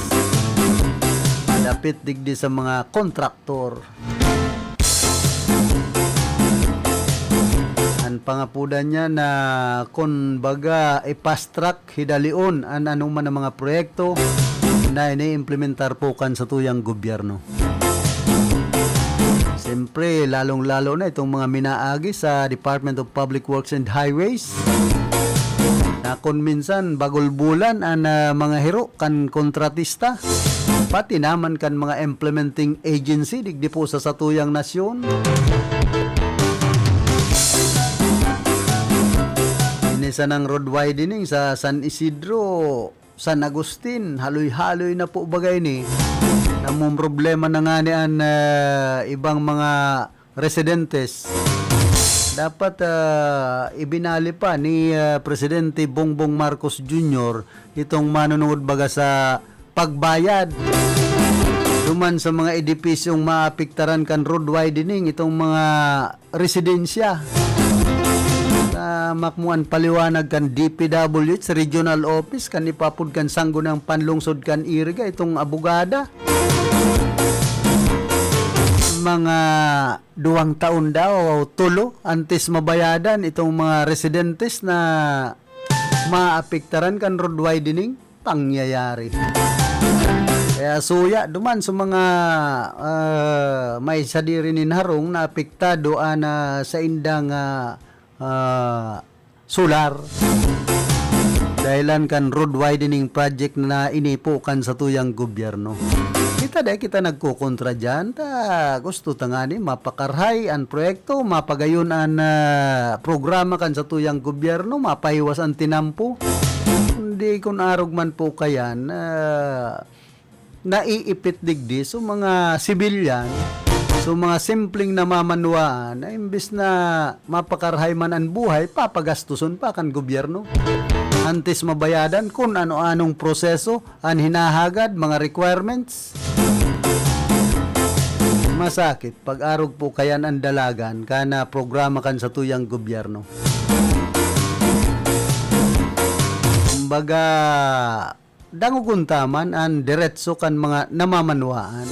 dapit digdi sa mga kontraktor. Ang pangapudan niya na kung baga i-fast track hidalion an anuman ang mga proyekto na ini-implementar po kan sa tuyang gobyerno. Siyempre, lalong-lalo na itong mga minaagi sa Department of Public Works and Highways na kung minsan bagol-bulan ang mga hero kan kontratista pati naman kan mga implementing agency digdi po sa satuyang nasyon. Inisa ng road widening sa San Isidro, San Agustin, haloy-haloy na po bagay ni namong problema na nga ni ang ibang mga residentes. Dapat ibinali pa ni Presidente Bongbong Marcos Jr. itong manunungod baga sa pagbayad duman sa mga edipisyong maapektaran kan road widening itong mga residensya na makmuan paliwanag kan DPWH sa regional office kan ipapud kan sanggo ng panlungsod kan Iriga itong abogada. Mga 2 taon daw tulo antes mabayadan itong mga residentes na maapektaran kan road widening pangyayari. Kaya suya duman sa mga may sadiri ni harong na apektado sa indang solar dahilan kan road widening project na inipo kan sa tuyang gobyerno. Kita nagkukontra dyan. Gusto tangani mapakarhay ang proyekto, mapagayon ang programa kan sa tuyang gobyerno, mapahiwas ang tinampo. Hindi kung arog man po kayan, naiipit digdi so mga sibilyan So mga simpleng namamanwaan, na imbis na mapakarhay man ang buhay, papagastuson pa kan gobyerno. Antes mabayadan kung ano-anong proseso, ang hinahagad, mga requirements. Masakit pag arog po kayan ang dalagan kana programa kan sa tuyang gobyerno. Kumbaga, dangugon taman ang diretso kan mga namamanwaan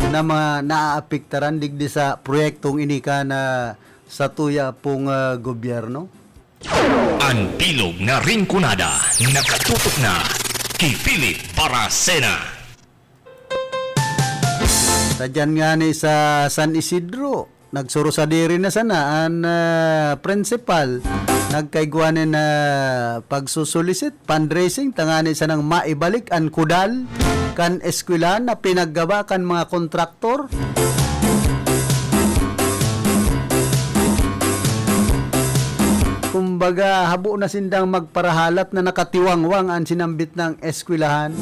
na mga naaapektaran digdi sa proyektong inika na sa tuya pong gobyerno. Ang bilog na ringkunada, nakatutok na, kipilit para sena. Sadyan nga ni sa San Isidro, nagsuro sa diri na sana ang principal, nagkaigwanin na pagsusulisit, fundraising, tangani sa nang maibalik ang kudal kan eskwelahan na pinaggaba kan mga kontraktor. Kumbaga, habo na sindang magparahalat na nakatiwangwang ang sinambit ng eskwelahan.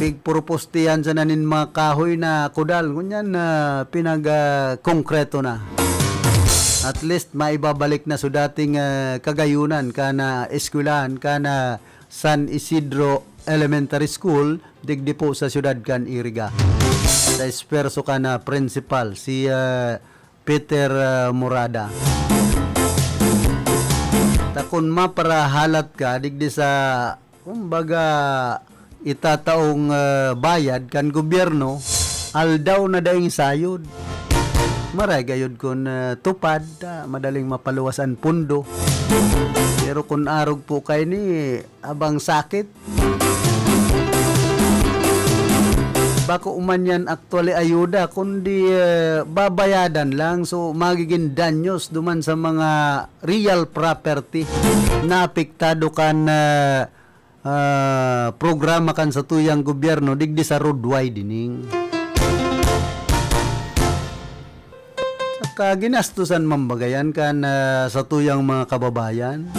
Big purpostihan sa nanin mga kahoy na kudal, kunyan na pinag-konkreto na. At least maibabalik na sa dating kagayunan kana eskwelahan kana San Isidro Elementary School digdi po sa siyudad kan Iriga. Sa esperso kana principal si Peter Morada. Takon maparahalat ka digdi sa kumbaga itataong bayad kan gobyerno aldaw na daing sayod. Maray gayud kun tupad, madaling mapaluwasan pundo. Pero kung arog po kay ni abang sakit, bako uman yan actually ayuda kundi babayadan lang, so magiging danyos duman sa mga real property na apektado kan programa kan sa tuyang gobyerno digdi sa road widening. Saka ginastusan mambagayan kan sa tuyang mga kababayan.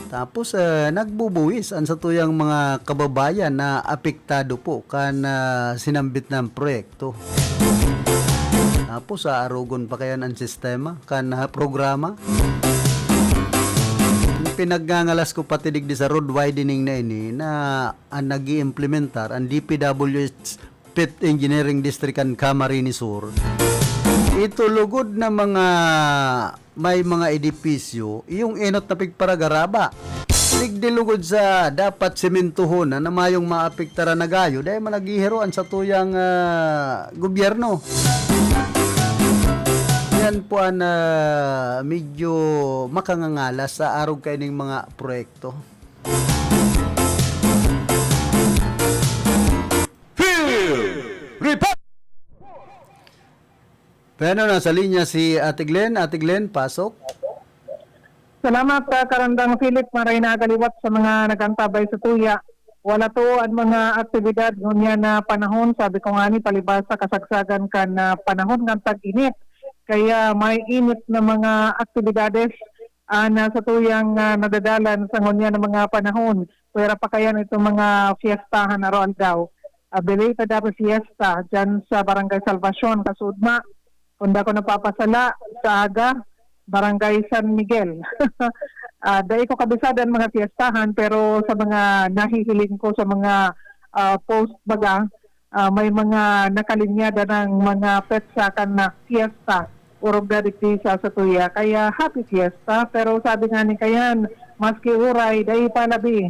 Tapos nagbubuwis ang sa tuyang mga kababayan na apektado po kan sinambit ng proyekto. Tapos arugon pa kayan ang sistema kan programa. Pinaggangalas ko pati digdi sa road widening na ini na ang nag-i-implementar ang DPWH Pit Engineering District and Camarines Sur. Ito lugod na mga may mga edipisyo yung enot na pigparagaraba. Digdi lugod sa dapat sementuhon na mayong maapektara na gayo dahil malagiheroan sa tuyang gobyerno. Yan po ang medyo makangangalas sa arog kayo ng mga proyekto. Report! Pero nasa linya si Ate Glenn. Ate Glenn, pasok. Salamat Karandang Philip, maray na kaliwat sa mga nagantabay sa tuya. Wala to ang mga aktibidad ngunya na panahon, sabi ko nga ni palibas sa kasagsagan kan na panahon ng tag-init. Kaya may init na mga aktibidades na sa tuyang nadadalan sa ngunya ng mga panahon. Pwera pa kaya itong mga fiestahan na roon daw. Belated dapat fiesta dyan sa Barangay Salvacion, Kasudma. Kunda ko napapasala sa aga, Barangay San Miguel. Dahil ko kabisadan mga fiestahan, pero sa mga nahihiling ko sa mga post baga, may mga nakalinyada ng mga petsa kan na fiesta urog na sa tuya. Kaya happy fiesta, pero sabi nga ni kayan, maski uray, dahil palabi,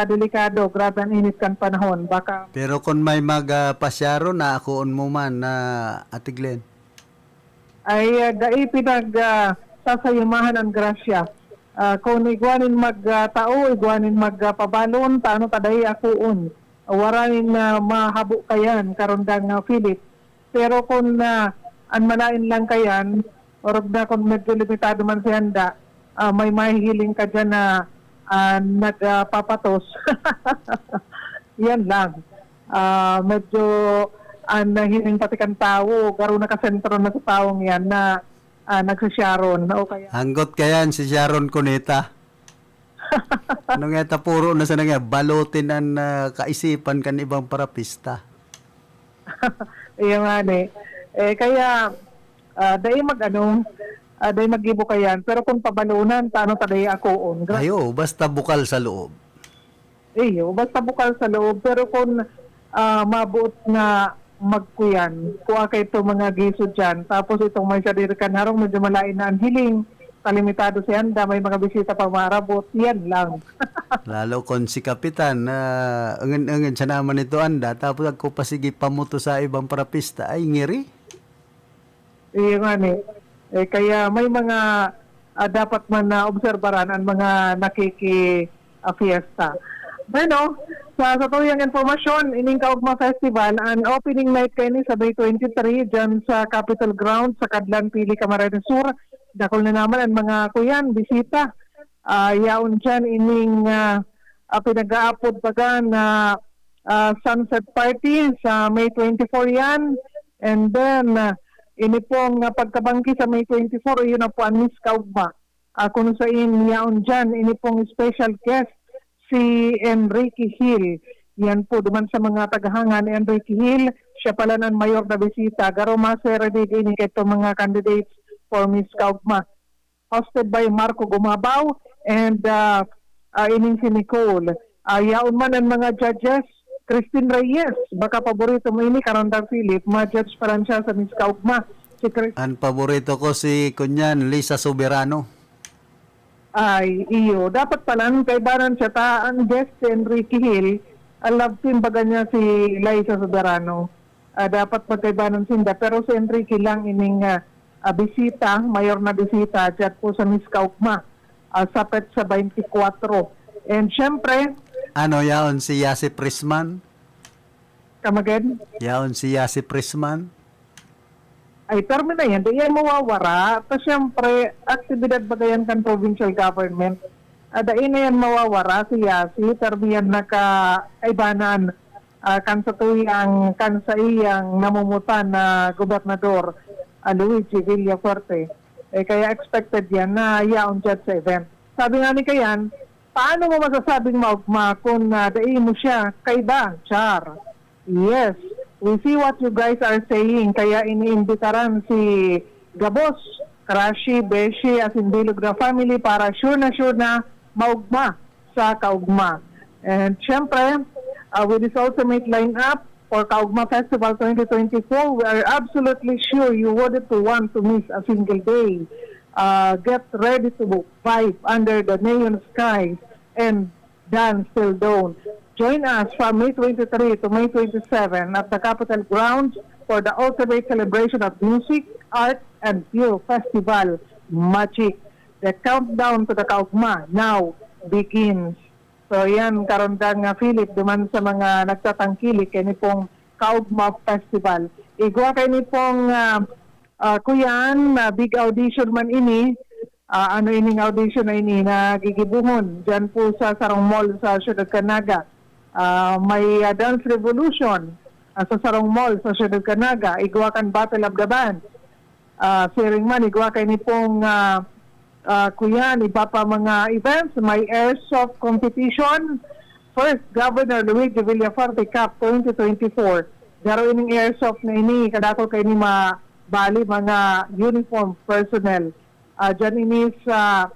delikado, grabe ang init kan panahon. Baka... Pero kung may magpasyaro na akoon mo man na Ate Glenn? Ay dahil pinag sasayumahan ang grasya. Kung igwanin magtao, igwanin magpabalon, taano taday akoon. Waranin na mahabo kayan, karundang Philip. Pero kung anmalain lang kayan, orog na kung medyo limitado man si handa, may mahihiling ka dyan na nagpapatos. Yan lang. Medyo nahiling pati kan tao, garo nakasentro na sa taong yan na nagsasyaron. O kaya... Hanggot kayan si Sharon Cuneta. Ano nga puro na sa nga balutin ang kaisipan kan ibang parapista. Iya nga ni. Kaya dahil dahil mag-ibo kayan, pero kung pabalunan, paano taday ako on? Ayo, basta bukal sa loob. Basta bukal sa loob, pero kung mabuot na magkuyan, kuha kay ito mga giso dyan, tapos itong may sarili ka harong medyo malain na ang hiling, kalimitado si Handa, may mga bisita pa marabot, yan lang. Lalo kon si Kapitan, angin siya naman ito Anda, tapos ako pasigi pamuto sa ibang parapista, ay ngiri? Iya nga ni. Kaya may mga dapat man na obserbaran ang mga nakiki-fiesta. Bueno, sa tuyang informasyon, ining Kaugma Festival, ang opening night kayo ni sa May 23 dyan sa Capitol Ground sa Kadlan, Pili, Camarines Sur. Dakol na naman ang mga kuyan, bisita. Yaon dyan ining pinag-aapod baga na sunset party sa May 24 yan. And then, ini pong pagkabangki sa May 24, yun na po ang Miss Kaugma. Kung saan yaon dyan, ini pong special guest, si Enrique Hill. Yan po, duman sa mga tagahangan ni Enrique Hill, siya pala ng mayor na bisita. Garo maseredig ini kito mga candidates for Miss Kaugma. Hosted by Marco Gumabaw and ining si Nicole. Yaon man ang mga judges, Christine Reyes, baka paborito mo ini, Karandang Philip, ma-judge pa rin siya sa Miss Kaugma. Si Ang paborito ko si Kunyan, Lisa Soberano. Ay, iyo. Dapat pala, kay Baran siya ang guest si Enrique Hill, love team baga niya si Liza Soberano. Dapat magkaibanan sinda. Pero si Enrique lang ining bisita, mayor na bisita, dyan po sa Miss Kaugma, sapet sa 24. And syempre, ano yaon si Yasi Prisman? Kamagan? Yaon si Yasi Prisman? Ay, termo na yan. Di yan mawawara. At syempre, aktibidad bagayan kan provincial government. Dahil na yan mawawara si Yasi. Termo yan nakaibanan kan sa iyang namumutan na gobernador Luigi Villafuerte. Kaya expected yan na yaon dyan sa event. Sabi nga ni Kayan, paano mo masasabing maugma kung dahil mo siya kaiba? Char. Yes. We see what you guys are saying. Kaya iniimbitaran si Gabos, Karashi, Beshi, as in Bilog na family para sure na maugma sa Kaugma. And syempre, with this ultimate lineup for Kaugma Festival 2024, we are absolutely sure you wouldn't want to miss a single day. Get ready to vibe under the neon skies and dance till dawn. Join us from May 23 to May 27 at the Capitol Grounds for the ultimate celebration of music, art, and pure festival magic. The countdown to the Kaugma now begins. So yan, Karandang Philip, duman sa mga nagtatangkilik kay nipong Kaugma Festival. Igwa kay nipong kuyan, big audition man ini, ano ining audition na ini na gigibuhon dyan po sa Sarong Mall sa Ciudad Canaga. May Dance Revolution sa Sarong Mall sa Ciudad Canaga. Igwa kan Battle of the Band. Siring man, igwa kay nipong kuyan, iba pa mga events. May airsoft competition. First, Governor Luigi Villafuerte Cup 2024. Garo ining airsoft na ini, kadako kay ni mabali mga uniform personnel. Dyan ini sa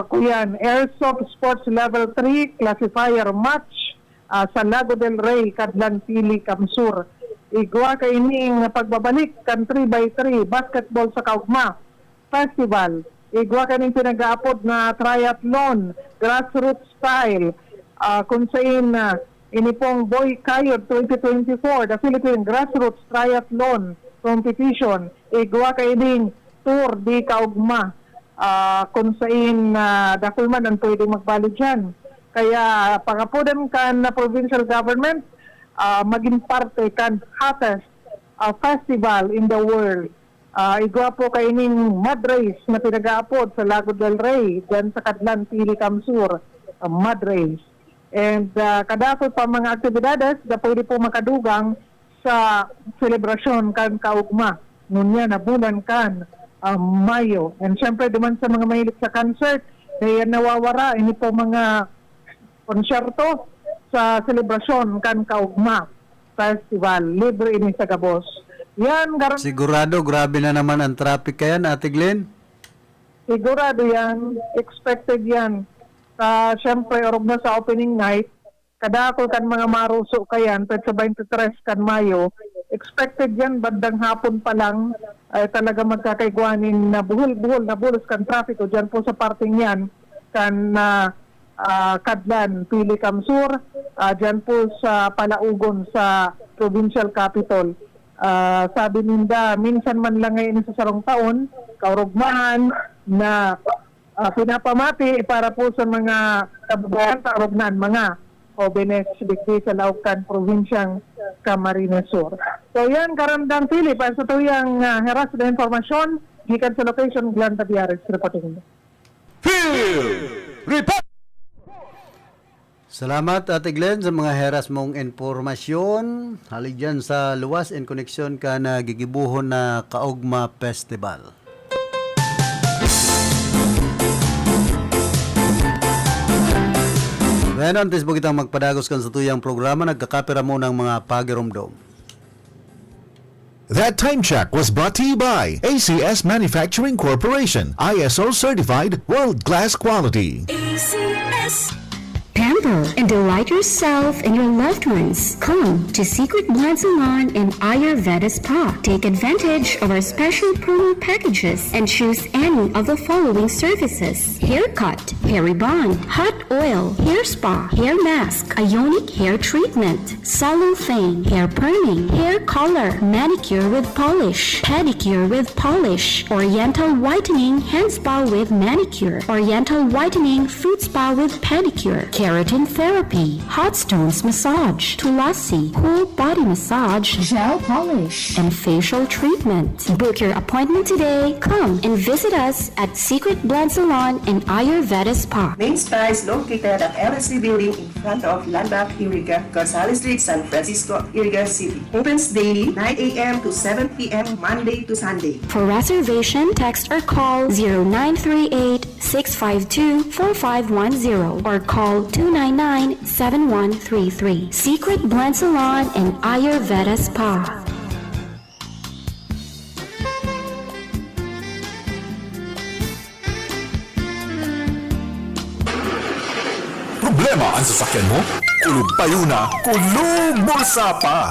kuyan, Airsoft Sports Level 3 Classifier Match sa Lago del Rey, Kadlan, Pili, Kamsur. Igwa kay ining pagbabalik kan 3x3 basketball sa Kaugma Festival. Igwa kay ining pinag-aapod na triathlon, grassroots style. Kung saan ini pong Boy Kayod 2024, the Philippine Grassroots Triathlon Competition. Igwa kay ining Tour di Kaugma. Kung saan dakol man ang pwede magbali dyan. Kaya pangapudan kan na provincial government, maging parte kan hottest festival in the world. Igwa po kay ining mud race na pinag-aapod sa Lago del Rey, dyan sa Kadlan, Pili, Kamsur, mud race. And kadako pa mga aktibidades na pwede po makadugang sa selebrasyon kan Kaugma. Ngunya na bulan kan Mayo. And syempre duman sa mga mahilig sa concert, Kaya nawawara ini po mga konsyerto sa selebrasyon kan kaugma festival libre ini sa Gabos. Yan Sigurado, grabe na naman ang traffic kayan, Ate Glenn. sigurado yan, expected yan. Siyempre, orog na sa opening night, kadako kan mga maruso kayan, sa 23 kan Mayo, expected yan, bandang hapon pa lang, ay talaga magkakaigwanin na buhol-buhol na bulos kan traffic dyan po sa parting yan, kan Kadlan, Pili Kamsur, dyan po sa Palaugon sa provincial capital. Sabi ninda, minsan man lang ngayon sa sarong taon, kaurugmahan na pinapamati para po sa mga kababayan sa Arugnan, mga jóvenes digdi sa Laucan, Provinsyang Camarines Sur. So yan, Karandang Philip, sa tuyang heras na informasyon, gikan sa location, Glenda Biares, reporting. Report! Salamat, Ate Glenn, sa mga heras mong informasyon. Halig dyan sa luwas in koneksyon ka na gigibuhon na Kaugma Festival. Ngayon, antes po kitang magpadagos kan sa tuyang programa, nagkakapira mo ng mga pagiromdom. That time check was brought to you by ACS Manufacturing Corporation, ISO certified world-class quality. ACS. Pamper and delight yourself and your loved ones. Come to Secret Blend Salon in Ayurveda Spa. Take advantage of our special promo packages and choose any of the following services: haircut, hair rebond, hot oil, hair spa, hair mask, ionic hair treatment, cellophane, hair perming, hair color, manicure with polish, pedicure with polish, oriental whitening hand spa with manicure, oriental whitening foot spa with pedicure, keratin therapy, hot stones massage, tulasi, cool body massage, gel polish, and facial treatment. Book your appointment today. Come and visit us at Secret Blend Salon in Ayurveda Spa. Main Spa is located at LSC Building in front of Landmark Iriga, Gonzales Street, San Francisco, Iriga City. Opens daily 9 a.m. to 7 p.m. Monday to Sunday. For reservation, text or call 0938-652-4510 or call 299-7133. Secret Blend Salon and Ayurveda Spa. Problema ang sasakyan mo? Kulog tayo na, kulog bulsa pa!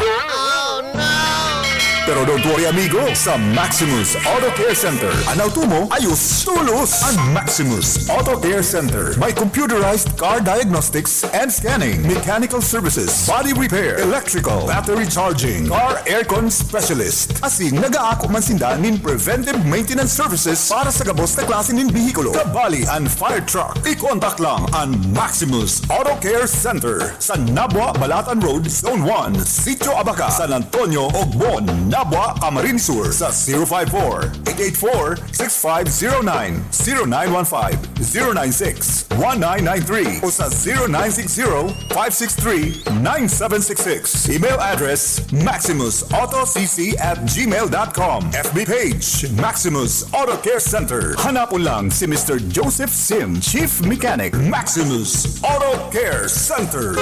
Pero don't worry amigo, sa Maximus Auto Care Center, ang auto mo ayos tulos. Ang Maximus Auto Care Center may computerized car diagnostics and scanning, mechanical services, body repair, electrical, battery charging, car aircon specialist. Asing nag-aako man sinda nin preventive maintenance services para sa gabos na klase nin bihikulo, kabali and fire truck. I-contact lang ang Maximus Auto Care Center sa Nabwa, Balatan Road, Zone 1, Sitio Abaca, San Antonio, Ogbon, Nabwa, Camarines Sur sa 054-884-6509, 0915-096-1993 o sa 0960-563-9766. Email address maximusautocc@gmail.com. FB page Maximus Auto Care Center. Hanapon lang si Mr. Joseph Sim, Chief Mechanic, Maximus Auto Care Center.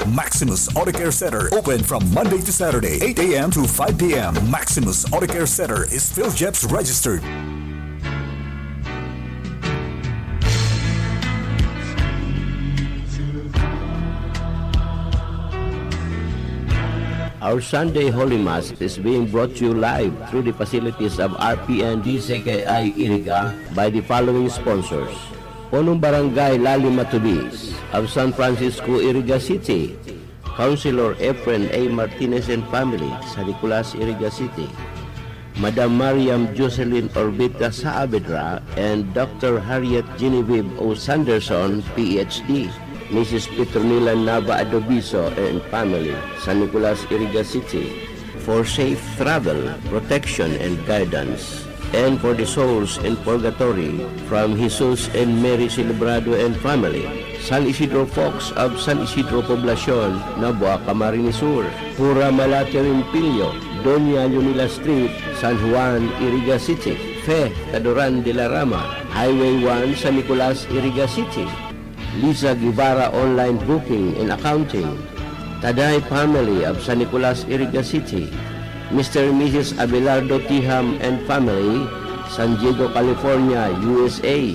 Maximus Auto Care Center open from Monday to Saturday, 8 a.m. to 5 p.m. Maximus Auto Care Center is PhilJeps registered. Our Sunday Holy Mass is being brought to you live through the facilities of RPN DCKI Iriga by the following sponsors: Punong Barangay Lali Matubis of San Francisco, Iriga City, Councilor Efren A. Martinez and family, San Nicolas, Iriga City, Madam Mariam Jocelyn Orbita Saavedra and Dr. Harriet Genevieve O. Sanderson, PhD, Mrs. Petronila Nava Adobiso and family, San Nicolas, Iriga City, for safe travel, protection, and guidance, and for the souls in purgatory from Jesus and Mary Celebrado and family, San Isidro Fox of San Isidro Poblacion, Nabwa, Camarines Sur, Pura Malate Rimpilyo, Doña Leonila Street, San Juan, Iriga City, Fe Caduran de la Rama, Highway 1 San Nicolas, Iriga City. Lisa Guevara Online Booking and Accounting, Taday Family of San Nicolas, Iriga City. Mr. and Mrs. Abelardo Tiham and Family, San Diego, California, USA.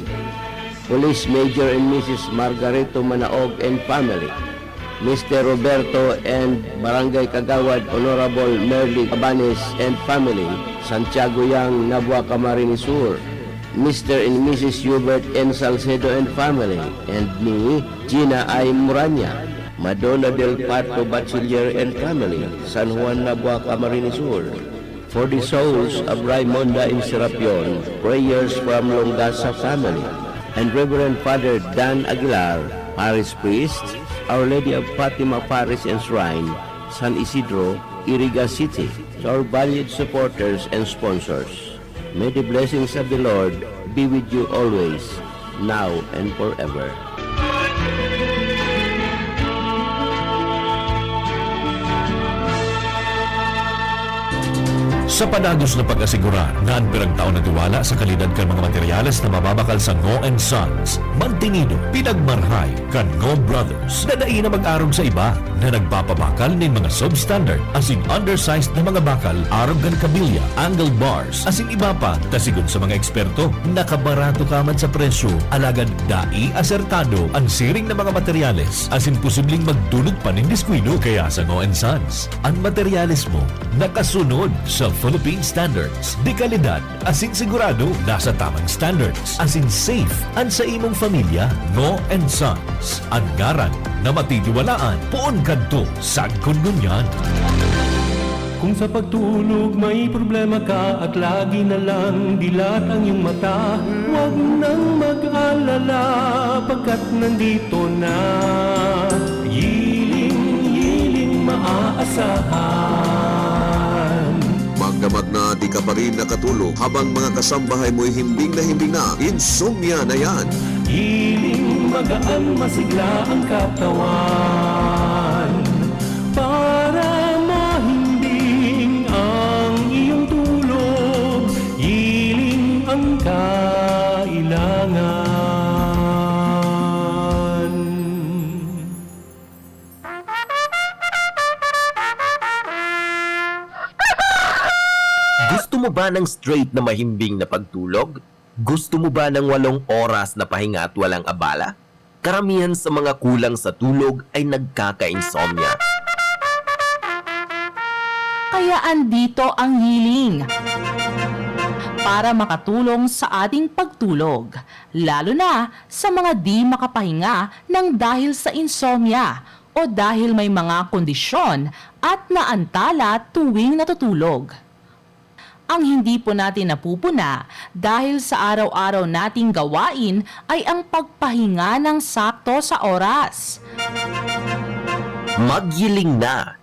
Police Major and Mrs. Margarito Manaog and Family. Mr. Roberto and Barangay Kagawad Honorable Merly Cabanes and Family, Santiago Yang, Nabua, Camarines Sur. Mr. and Mrs. Hubert N. Salcedo and Family, and me, Gina I. Muranya. Madonna del Parto Bachiller and Family, San Juan, Nabua, Camarines Sur. For the souls of Raimonda in Serapion, prayers from Longasa family. And Reverend Father Dan Aguilar, Parish Priest, Our Lady of Fatima Parish and Shrine, San Isidro, Iriga City. To our valued supporters and sponsors, may the blessings of the Lord be with you always, now and forever. Sa panagos na pag-asigurar na ang pirang taon na tiwala sa kalidad kan mga materyales na mababakal sa Ngo & Sons, mantinido, pinagmarhay kan Ngo Brothers na na mag-arog sa iba na nagpapabakal ng mga substandard as in undersized na mga bakal, arog kan kabilya, angle bars, as in iba pa, tasigon sa mga eksperto, nakabarato kaman sa presyo, alagad dai asertado ang siring na mga materyales as in posibleng magdulot pa ng diskwido kaya sa Ngo & Sons. Ang materyales mo nakasunod sa Philippine standards. Di kalidad, asin sigurado, nasa tamang standards. Asin safe, ang sa imong pamilya, Ngo & Sons. Ang garan na matitiwalaan, poon kadto, sagkon ngunyan. Kung sa pagtulog may problema ka at lagi na lang dilat ang iyong mata, huwag nang mag-alala pagkat nandito na Yiling maaasahan. Magdamag na di ka pa rin nakatulog habang mga kasambahay mo'y himbing na insomnia na yan. Hiling magaan masigla ang katawan para mahimbing ang iyong tulog. Hiling ang kailangan. Gusto mo ba ng straight na mahimbing na pagtulog? Gusto mo ba ng 8 oras na pahinga at walang abala? Karamihan sa mga kulang sa tulog ay nagkaka-insomnia. Kaya andito ang Healing para makatulong sa ating pagtulog, lalo na sa mga di makapahinga ng dahil sa insomnia o dahil may mga kondisyon at naantala tuwing natutulog. Ang hindi po natin napupuna dahil sa araw-araw nating gawain ay ang pagpahinga ng sakto sa oras. Magyiling na!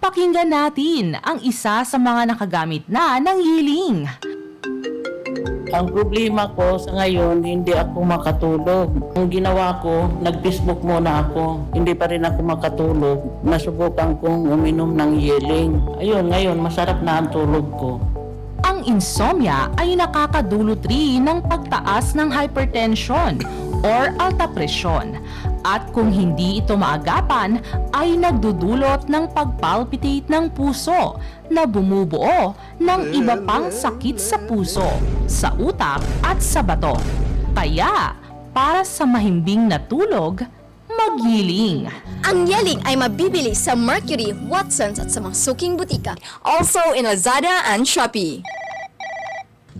Pakinggan natin ang isa sa mga nakagamit na ng Healing. Ang problema ko sa ngayon, hindi ako makatulog. Ang ginawa ko, nag-Facebook muna ako. Hindi pa rin ako makatulog. Nasubukan kong uminom ng Healing. Ayun, ngayon, masarap na ang tulog ko. Ang insomnia ay nakakadulot rin ng pagtaas ng hypertension or alta presyon. At kung hindi ito maagapan, ay nagdudulot ng pagpalpitate ng puso na bumubuo ng iba pang sakit sa puso, sa utak at sa bato. Kaya, para sa mahimbing na tulog, mag-Healing. Ang Yeling ay mabibili sa Mercury, Watsons at sa mga suking butika. Also in Lazada and Shopee.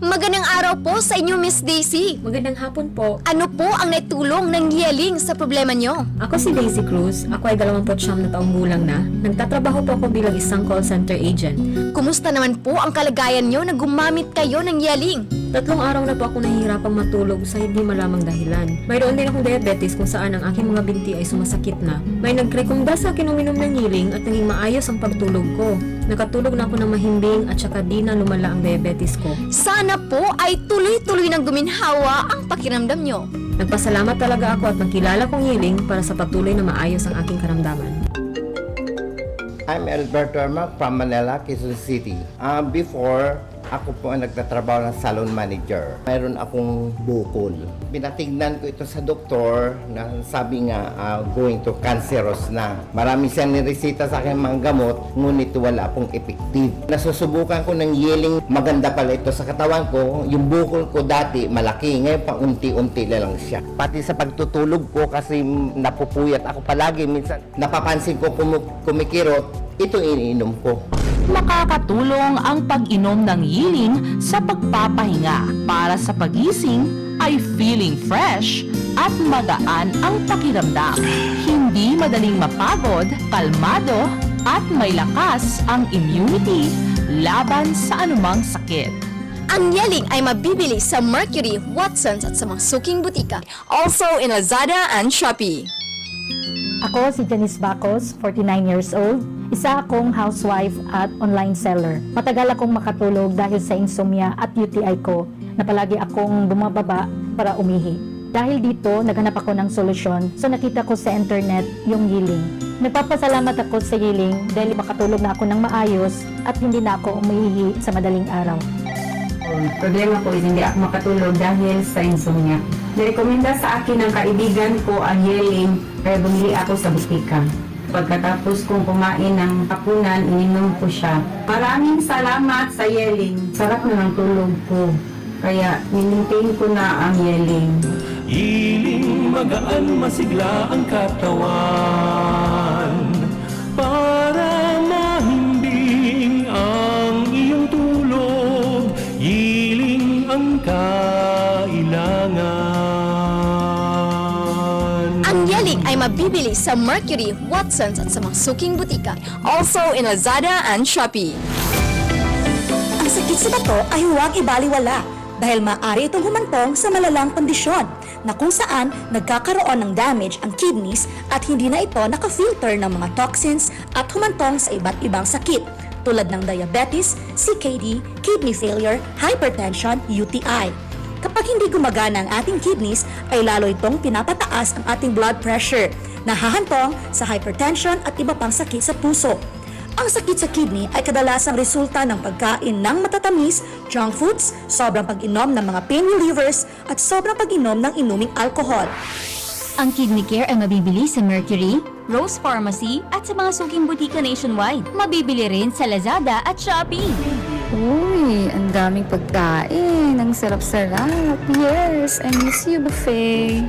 Magandang araw po sa inyo, Miss Daisy. Magandang hapon po. Ano po ang naitulong ng Yeling sa problema nyo? Ako si Daisy Cruz. Ako ay 29 na taong gulang na. Nagtatrabaho po ako bilang isang call center agent. Kumusta naman po ang kalagayan nyo na gumamit kayo ng Yeling? 3 araw na po ako nahihirapang matulog sa hindi malamang dahilan. Mayroon din akong diabetes kung saan ang aking mga binti ay sumasakit na. May nagrekomenda sa akin uminom ng Healing at naging maayos ang pagtulog ko. Nakatulog na ako ng mahimbing at saka di na lumala ang diabetes ko. Sana po ay tuloy-tuloy nang guminhawa ang pakiramdam nyo. Nagpasalamat talaga ako at nakilala kong Healing para sa patuloy na maayos ang aking karamdaman. I'm Alberto Arma from Manila, Quezon City. Before, Ako po ang nagtatrabaho ng salon manager. Mayroon akong bukol. Pinatignan ko ito sa doktor na sabi nga going to cancerous na. Marami siyang niresita sa akin mga gamot, ngunit wala pong effective. Nasusubukan ko ng yeling, maganda pala ito sa katawan ko. Yung bukol ko dati malaki, ngayon pa unti-unti na lang siya. Pati sa pagtutulog ko kasi napupuyat ako palagi. Minsan napapansin ko kumikirot, ito iniinom ko. Makakatulong ang pag-inom ng Yiling sa pagpapahinga para sa pagising ay feeling fresh at magaan ang pakiramdam. Hindi madaling mapagod, kalmado at may lakas ang immunity laban sa anumang sakit. Ang Yiling ay mabibili sa Mercury, Watsons at sa mga suking butika. Also in Lazada and Shopee. Ako si Janice Bacos, 49 years old. Isa akong housewife at online seller. Matagal akong makatulog dahil sa insomnia at UTI ko na palagi akong bumababa para umihi. Dahil dito, naghanap ako ng solusyon, so nakita ko sa internet yung Yiling. Nagpapasalamat ako sa Yiling dahil makatulog na ako ng maayos at hindi na ako umihi sa madaling araw. Problema ko is hindi ako makatulog dahil sa insomnia. Nirekomenda sa akin ng kaibigan ko ang Yiling, kaya bumili ako sa butika. Pagkatapos kong kumain ng hapunan, ininom ko siya. Maraming salamat sa Yiling. Sarap na ng tulog ko. Kaya ninintain ko na ang Yiling. Yiling, magaan masigla ang katawan para mahimbing ang iyong tulog. Yiling ang kailangan. Ang Yiling ay mabibili sa Mercury, Watsons at sa mga suking butika. Also in Lazada and Shopee. Ang sakit sa bato ay huwag ibaliwala dahil maaari itong humantong sa malalang kondisyon na kung saan nagkakaroon ng damage ang kidneys at hindi na ito nakafilter ng mga toxins at humantong sa iba't ibang sakit tulad ng diabetes, CKD, kidney failure, hypertension, UTI. Kapag hindi gumagana ang ating kidneys, ay lalo itong pinapataas ang ating blood pressure, nahahantong sa hypertension at iba pang sakit sa puso. Ang sakit sa kidney ay kadalasang resulta ng pagkain ng matatamis, junk foods, sobrang pag-inom ng mga pain relievers, at sobrang pag-inom ng inuming alcohol. Ang Kidney Care ay mabibili sa Mercury, Rose Pharmacy at sa mga suking butika nationwide. Mabibili rin sa Lazada at Shopee. Uy, ang daming pagkain. Ang sarap-sarap. Yes, I miss you, buffet.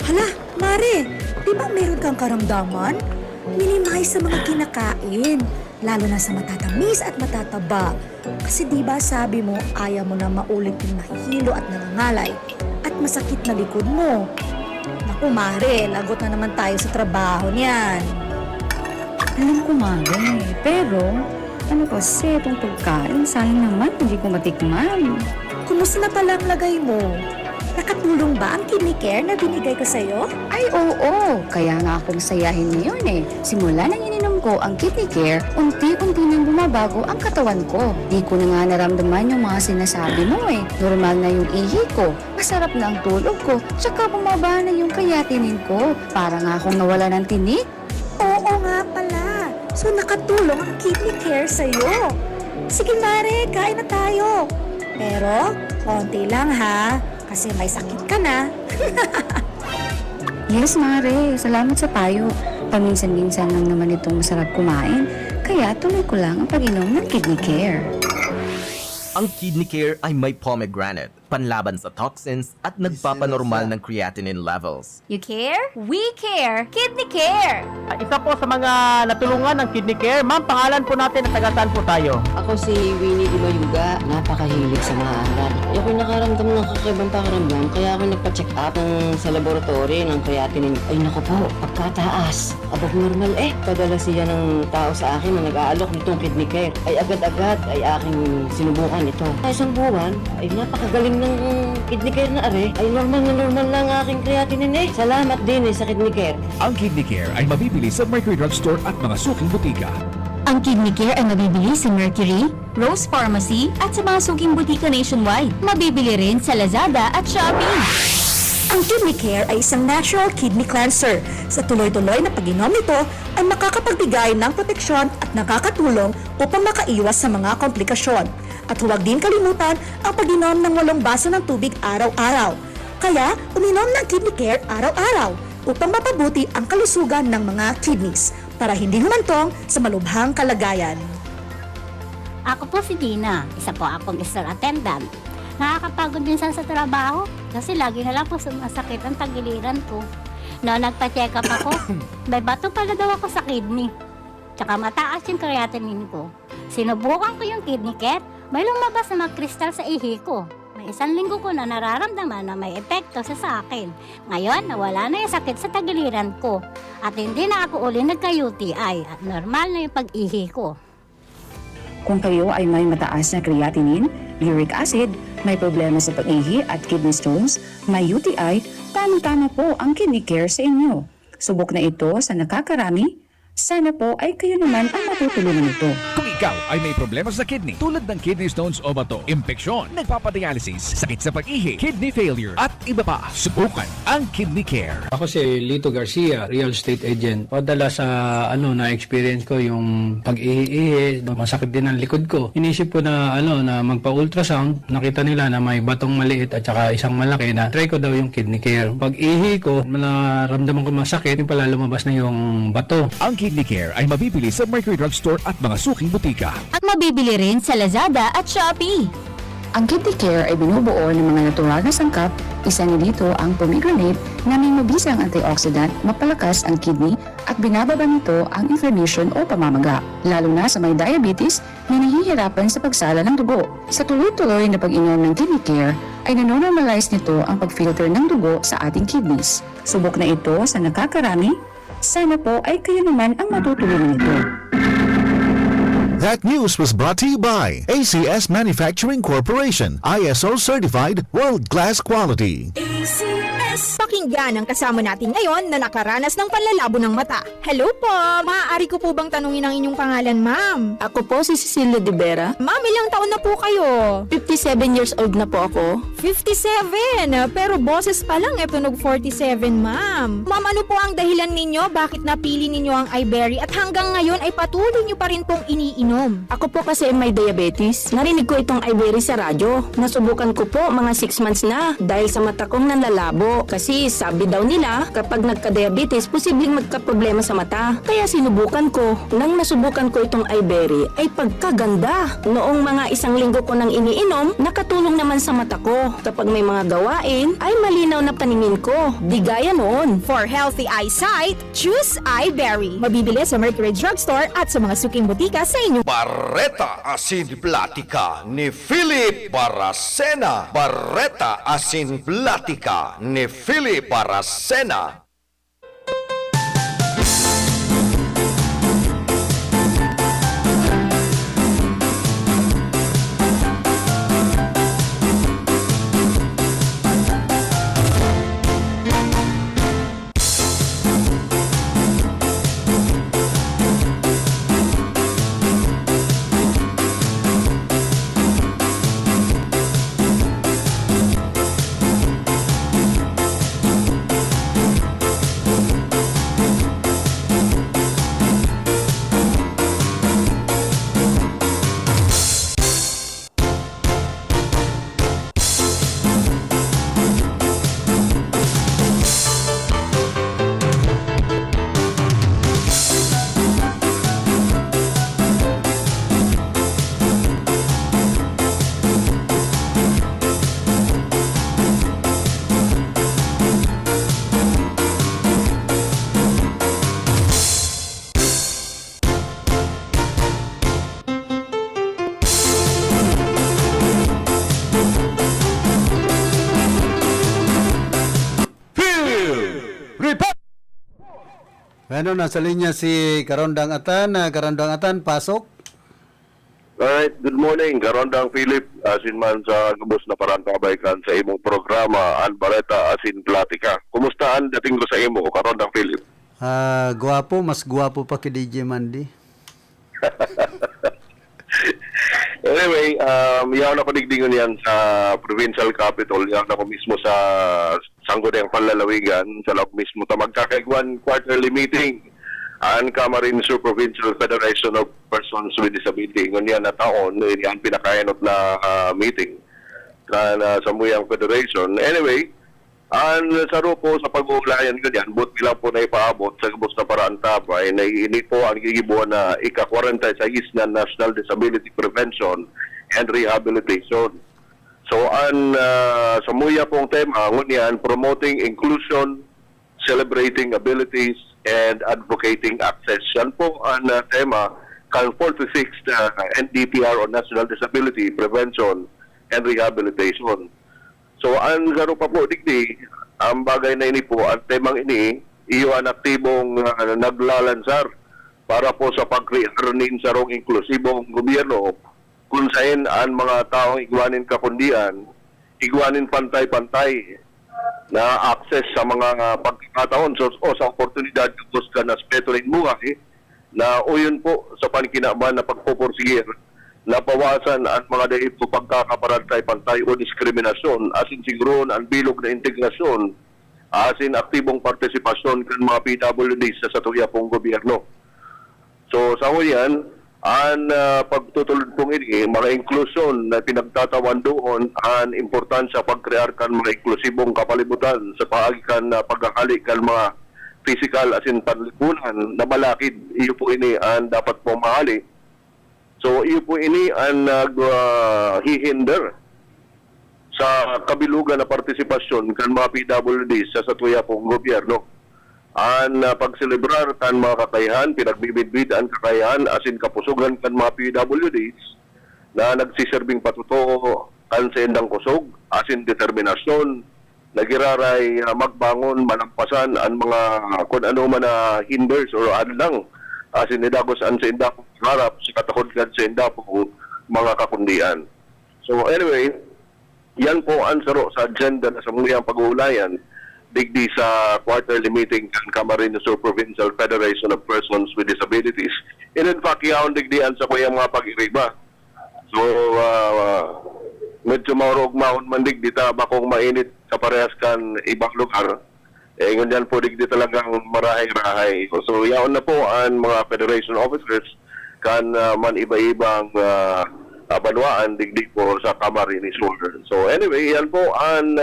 Hala, Mare, di ba meron kang karamdaman? Minimize sa mga kinakain, lalo na sa matatamis at matataba. Kasi di ba sabi mo, ayaw mo na maulit yung nahihilo at nangangalay at masakit na likod mo. Naku, Mare, lagot na naman tayo sa trabaho niyan. Alam ko, Mare. Pero, ano kasi itong pagkain? Sayang naman, hindi ko matikman. Kumusta na pala ang lagay mo? Nakatulong ba ang Kidney Care na binigay ko sa'yo? Ay, oo. Kaya nga ako masayahin ngayon eh. Simula nang ininom ko ang Kidney Care, unti-unti nang bumabago ang katawan ko. Di ko na nga naramdaman yung mga sinasabi mo eh. Normal na yung ihi ko, masarap na ang tulog ko, tsaka bumaba na yung kayatinin ko. Para nga akong nawala ng tinik. Oo nga pala. So nakatulong ang Kidney Care sa'yo. Sige Mare, kain na tayo. Pero, konti lang ha. Kasi may sakit ka na. Yes, Mare. Salamat sa payo. Paminsan-minsan lang naman itong masarap kumain. Kaya tuloy ko lang ang pag-inom ng Kidney Care. Ang Kidney Care ay may pomegranate, panlaban sa toxins at nagpapanormal ng creatinine levels. You care? We care! Kidney Care! Isa po sa mga natulungan ng Kidney Care. Ma'am, pangalan po natin at taga-saan po tayo? Ako si Winnie Di Mayuga, napakahilig sa mga aral. Ako'y nakaramdam ng kakaibang pakiramdam, kaya ako nagpa-check up sa laboratory ng creatinine. Ay naku po, pagkataas, above normal Padala siya ng tao sa akin na nag-aalok nitong Kidney Care. Ay agad-agad ay aking sinubukan ito. Sa isang buwan, ay napakagaling ng Kidney Care na ay normal lang aking creatinine Salamat din sa Kidney Care. Ang Kidney Care ay mabibili sa Mercury Drugstore at mga suking butika. Ang Kidney Care ay mabibili sa Mercury, Rose Pharmacy at sa mga suking butika nationwide. Mabibili rin sa Lazada at Shopee. Ang Kidney Care ay isang natural kidney cleanser. Sa tuloy-tuloy na pag-inom nito ay makakapagbigay ng proteksyon at nakakatulong upang makaiwas sa mga komplikasyon. At huwag din kalimutan ang pag-inom ng 8 baso ng tubig araw-araw. Kaya, uminom ng Kidney Care araw-araw upang mapabuti ang kalusugan ng mga kidneys para hindi humantong sa malubhang kalagayan. Ako po si Dina, isa po akong store attendant. Nakakapagod din sa trabaho kasi lagi na lang po sumasakit ang tagiliran ko. Noong nagpa-check up ako, may bato pala daw ako sa kidney. Tsaka mataas yung creatinine ko. Sinubukan ko yung Kidney Care, may lumabas na kristal sa ihi ko. May 1 linggo ko na nararamdaman na may epekto sa akin. Ngayon, nawala na yung sakit sa tagiliran ko. At hindi na ako uli nagka-UTI at normal na yung pag-ihi ko. Kung kayo ay may mataas na creatinine, uric acid, may problema sa pag-ihi at kidney stones, may UTI, tamang-tama po ang Kidney Care sa inyo. Subok na ito sa nakakarami. Sana po ay kayo naman ang matutulungan nito. Kung ikaw ay may problema sa kidney tulad ng kidney stones o bato, impeksyon, nagpapadialysis, sakit sa pag-ihi, kidney failure at iba pa, subukan ang Kidney Care. Ako si Lito Garcia, real estate agent. Padala sa na-experience ko yung pag-ihi, masakit din ang likod ko. Inisip ko na na magpa-ultrasound, nakita nila na may batong maliit at saka isang malaki na try ko daw yung Kidney Care. Pag-ihi ko, naramdaman ko masakit, yung pala lumabas na yung bato. Ang Kidney Care ay mabibili sa Mercury Drugstore at mga suking butika. At mabibili rin sa Lazada at Shopee. Ang Kidney Care ay binubuo ng mga natural na sangkap. Isa na dito ang pomegranate na may mabisang antioxidant, mapalakas ang kidney at binababa nito ang inflammation o pamamaga, lalo na sa may diabetes na nahihirapan sa pagsala ng dugo. Sa tuloy-tuloy na pag-inom ng Kidney Care ay nanonormalize nito ang pag-filter ng dugo sa ating kidneys. Subok na ito sa nakakarami. Sana po ay kayo naman ang matutulungan nito. That news was brought to you by ACS Manufacturing Corporation, ISO certified, world-class quality. Pakinggan ang kasama natin ngayon na nakaranas ng panlalabo ng mata. Hello po! Maaari ko po bang tanungin ang inyong pangalan, ma'am? Ako po si Cecilia De Vera. Ma'am, ilang taon na po kayo? 57 years old na po ako. 57? Pero boses pa lang tunog 47, ma'am. Ma'am, ano po ang dahilan ninyo? Bakit napili ninyo ang iBerry at hanggang ngayon ay patuloy nyo pa rin pong iniinom? Ako po kasi may diabetes. Narinig ko itong iBerry sa radyo. Nasubukan ko po mga 6 months na dahil sa mata kong nanlalabo. Kasi sabi daw nila kapag nagka-diabetes, posibleng magka-problema sa mata. Kaya sinubukan ko. Nang nasubukan ko itong iBerry ay pagkaganda. Noong mga 1 linggo ko nang iniinom, nakatulong naman sa mata ko. Kapag may mga gawain, ay malinaw na paningin ko. Di gaya noon. For healthy eyesight, choose iBerry. Mabibili sa Mercury Drugstore at sa mga suking butika sa inyo. Barreta Asin Platica ni Philip Baracena. Barreta Asin Platica ni Philip Baracena. Ano, nasa linya si Karondang Atan. Karondang Atan, pasok. Alright, good morning. Karondang Philip, asin man sa gubos na parang kabaikan sa imong programa, Albareta Asin Platica. Kumusta ang dating ko sa imo, Karondang Philip? Guwapo, mas guwapo pa kay DJ Mandy. Anyway, yaw na padigdingon yan sa provincial capital, yaw na ko mismo sa Sangguniang Panlalawigan, sa loob mismo ta magkakaigwan quarterly meeting ang Camarines Sur Provincial Federation of Persons with Disability. Ngunyan na taon, yan pinakainot na meeting na sa Muyang Federation. Anyway, ang saro po sa pag-uulayan ganyan, buti lang po na ipaabot sa gabos na paraan tabay na ini po ang gigibuan na ika-46 na National Disability Prevention and Rehabilitation. So, ang sa Muya pong tema, ngunyan, promoting inclusion, celebrating abilities, and advocating access. Yan po ang tema kang 46 NDPR o National Disability Prevention and Rehabilitation. So, ang garo pa po, digdi, ang bagay na ini po, ang temang ini, iyo ang aktibong naglalansar para po sa pag-crearin sa rong inklusibong gobyerno kung saan ang mga taong igwanin kakundian, igwanin pantay-pantay na access sa mga pagkakataon o sa oportunidad kung ka na aspeto ng buhay na uyon po sa panikinaban na pagpupursige na pawasan ang mga daig po pagkakaparantay-pantay o diskriminasyon asin siguro ang bilog na integrasyon asin aktibong partisipasyon kan mga PWD sa satuya pong gobyerno. So sa huyan, ang pagtutulod pong ini, mga inklusyon na pinagtatawan doon ang importansya pagkrear kan mga inklusibong kapalibutan sa paagikan na pagkakali kan mga physical asin panlipunan na balakid. Iyo po ini ang dapat pong mahali. So, iyo po ini ang nag-hihinder sa kabilugan na partisipasyon kan mga PWD sa satuya pong gobyerno. Ang pagselebrar kan mga kakayahan, pinagbibidbid ang kakayahan asin kapusugan kan mga PWDs na nagsiserving patuto kan sa endang kusog, asin determinasyon, nagiraray magbangon, malampasan ang mga kung ano man na hinders or adlang asin nidagos ang sa inda po harap sa katakod kan sa inda po mga kakundian. So anyway, yan po ang saro sa agenda na sa muyang pag-uulayan digdi sa quarterly meeting kan Camarines Sur Provincial Federation of Persons with Disabilities. And in fact, yaon digdian sa kuyang mga pag-iriba. So, medyo maurog-maon man digdi ta bakong mainit sa parehas kan ibang lugar. Ngunyan po digdi talagang marahay-rahay. So, yaon na po ang mga federation officers kan man iba-ibang banwaan digdi po sa Camarines Sur. So, anyway, yan po ang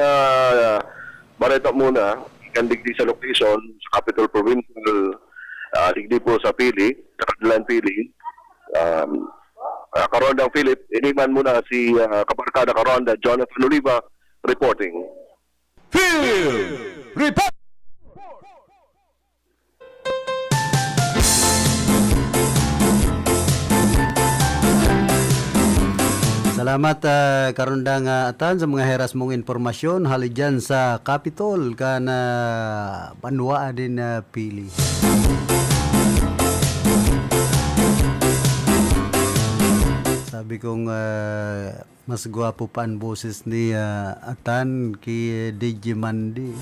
balita muna, ikan digdi sa location, sa Capital Provincial, digdi po sa Pili, sa Kadilan Pili. Karondang Philip, iniman muna si Kabarkada Karonda, Jonathan Oliva, reporting. Phil! Report! Salamat Karundang Atan sa mga heras mong informasyon hali dyan sa Capitol kana banwa din Pili. Sabi kong mas gwapo pa ang boses ni Atan kay DJ Mandi.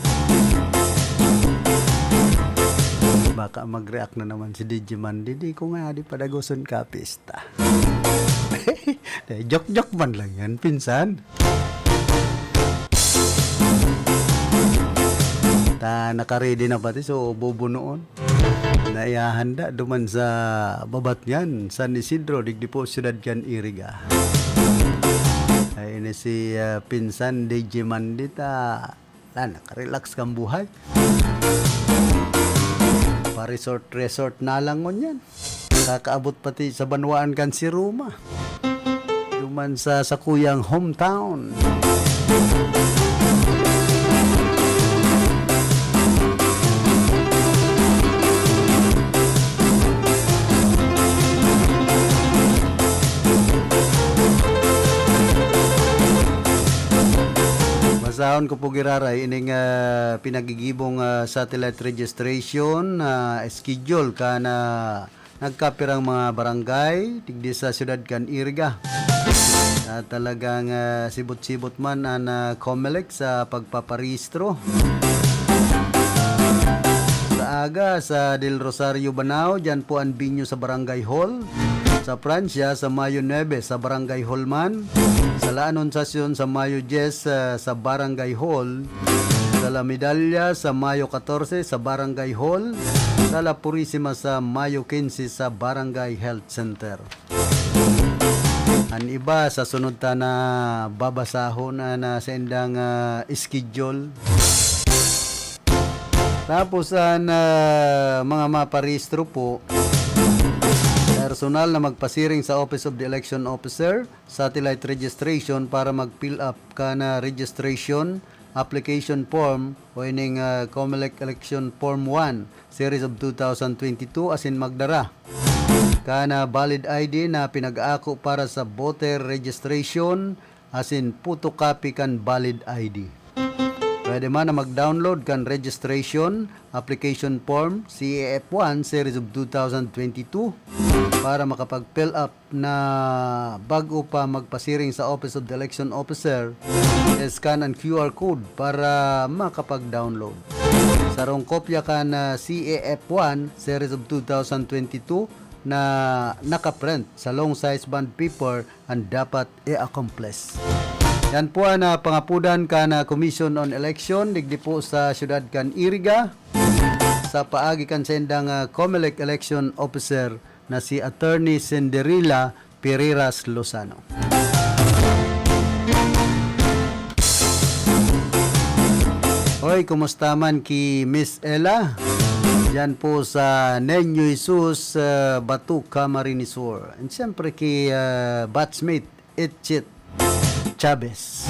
Baka mag-react na naman si DJ Mandi. Di ko nga di padagoson ka pista. Jok-jok man lang yan, pinsan. Naka-ready na pati, so bobo noon. Naiyahanda duman sa babat niyan, San Isidro, digdipo, Ciudad Can Iriga. Ay ini si pinsan DJ Mandita. Naka-relax kang buhay. Pa-resort na lang mo yan. Kakaabot pati sa banwaan kan si Roma. Duman sa kuyang hometown. Masahon ko po giraray ining pinagigibong satellite registration schedule kana nagkapirang mga barangay tigdi sa Ciudad Can Iriga. Talagang sibot-sibot man ang COMELEC sa pagpaparehistro. Sa aga sa Del Rosario Banao, dyan po ang binyo sa Barangay Hall. Sa Prancia, sa Mayo 9 sa Barangay Hall man. Sa La Anunciacion sa Mayo 10 sa Barangay Hall. Sa Sala Medalla sa Mayo 14 sa Barangay Hall. Sala Purisima sa Mayo 15 sa Barangay Health Center. Ang iba sa sunod ta na babasahon na sa indang schedule. Tapos ang mga maparehistro po, personal na magpasiring sa Office of the Election Officer, satellite registration para mag-fill up ka na registration application form o ining COMELEC Election Form 1 Series of 2022 asin magdara kana valid ID na pinag-aako para sa voter registration asin photocopy kan valid ID. Pwede man na mag-download kan registration application form CAF1 Series of 2022 para makapag-fill up na bago pa magpasiring sa Office of the Election Officer. Scan ang QR code para makapag-download. Sarong kopya ka na CAF1 Series of 2022 na nakaprint sa long size bond paper ang dapat i-accomplish. Yan po ang pangapudan ka na Commission on Election digdi po sa siyudad kan Iriga sa paagi kan sendang COMELEC Election Officer na si Attorney Cinderella Pereiras Lozano. Hoy, kumusta man ki Miss Ella? Yan po sa Nenyo Jesus Batu Camarines Sur. And siyempre ki batchmate Itchit Chavez.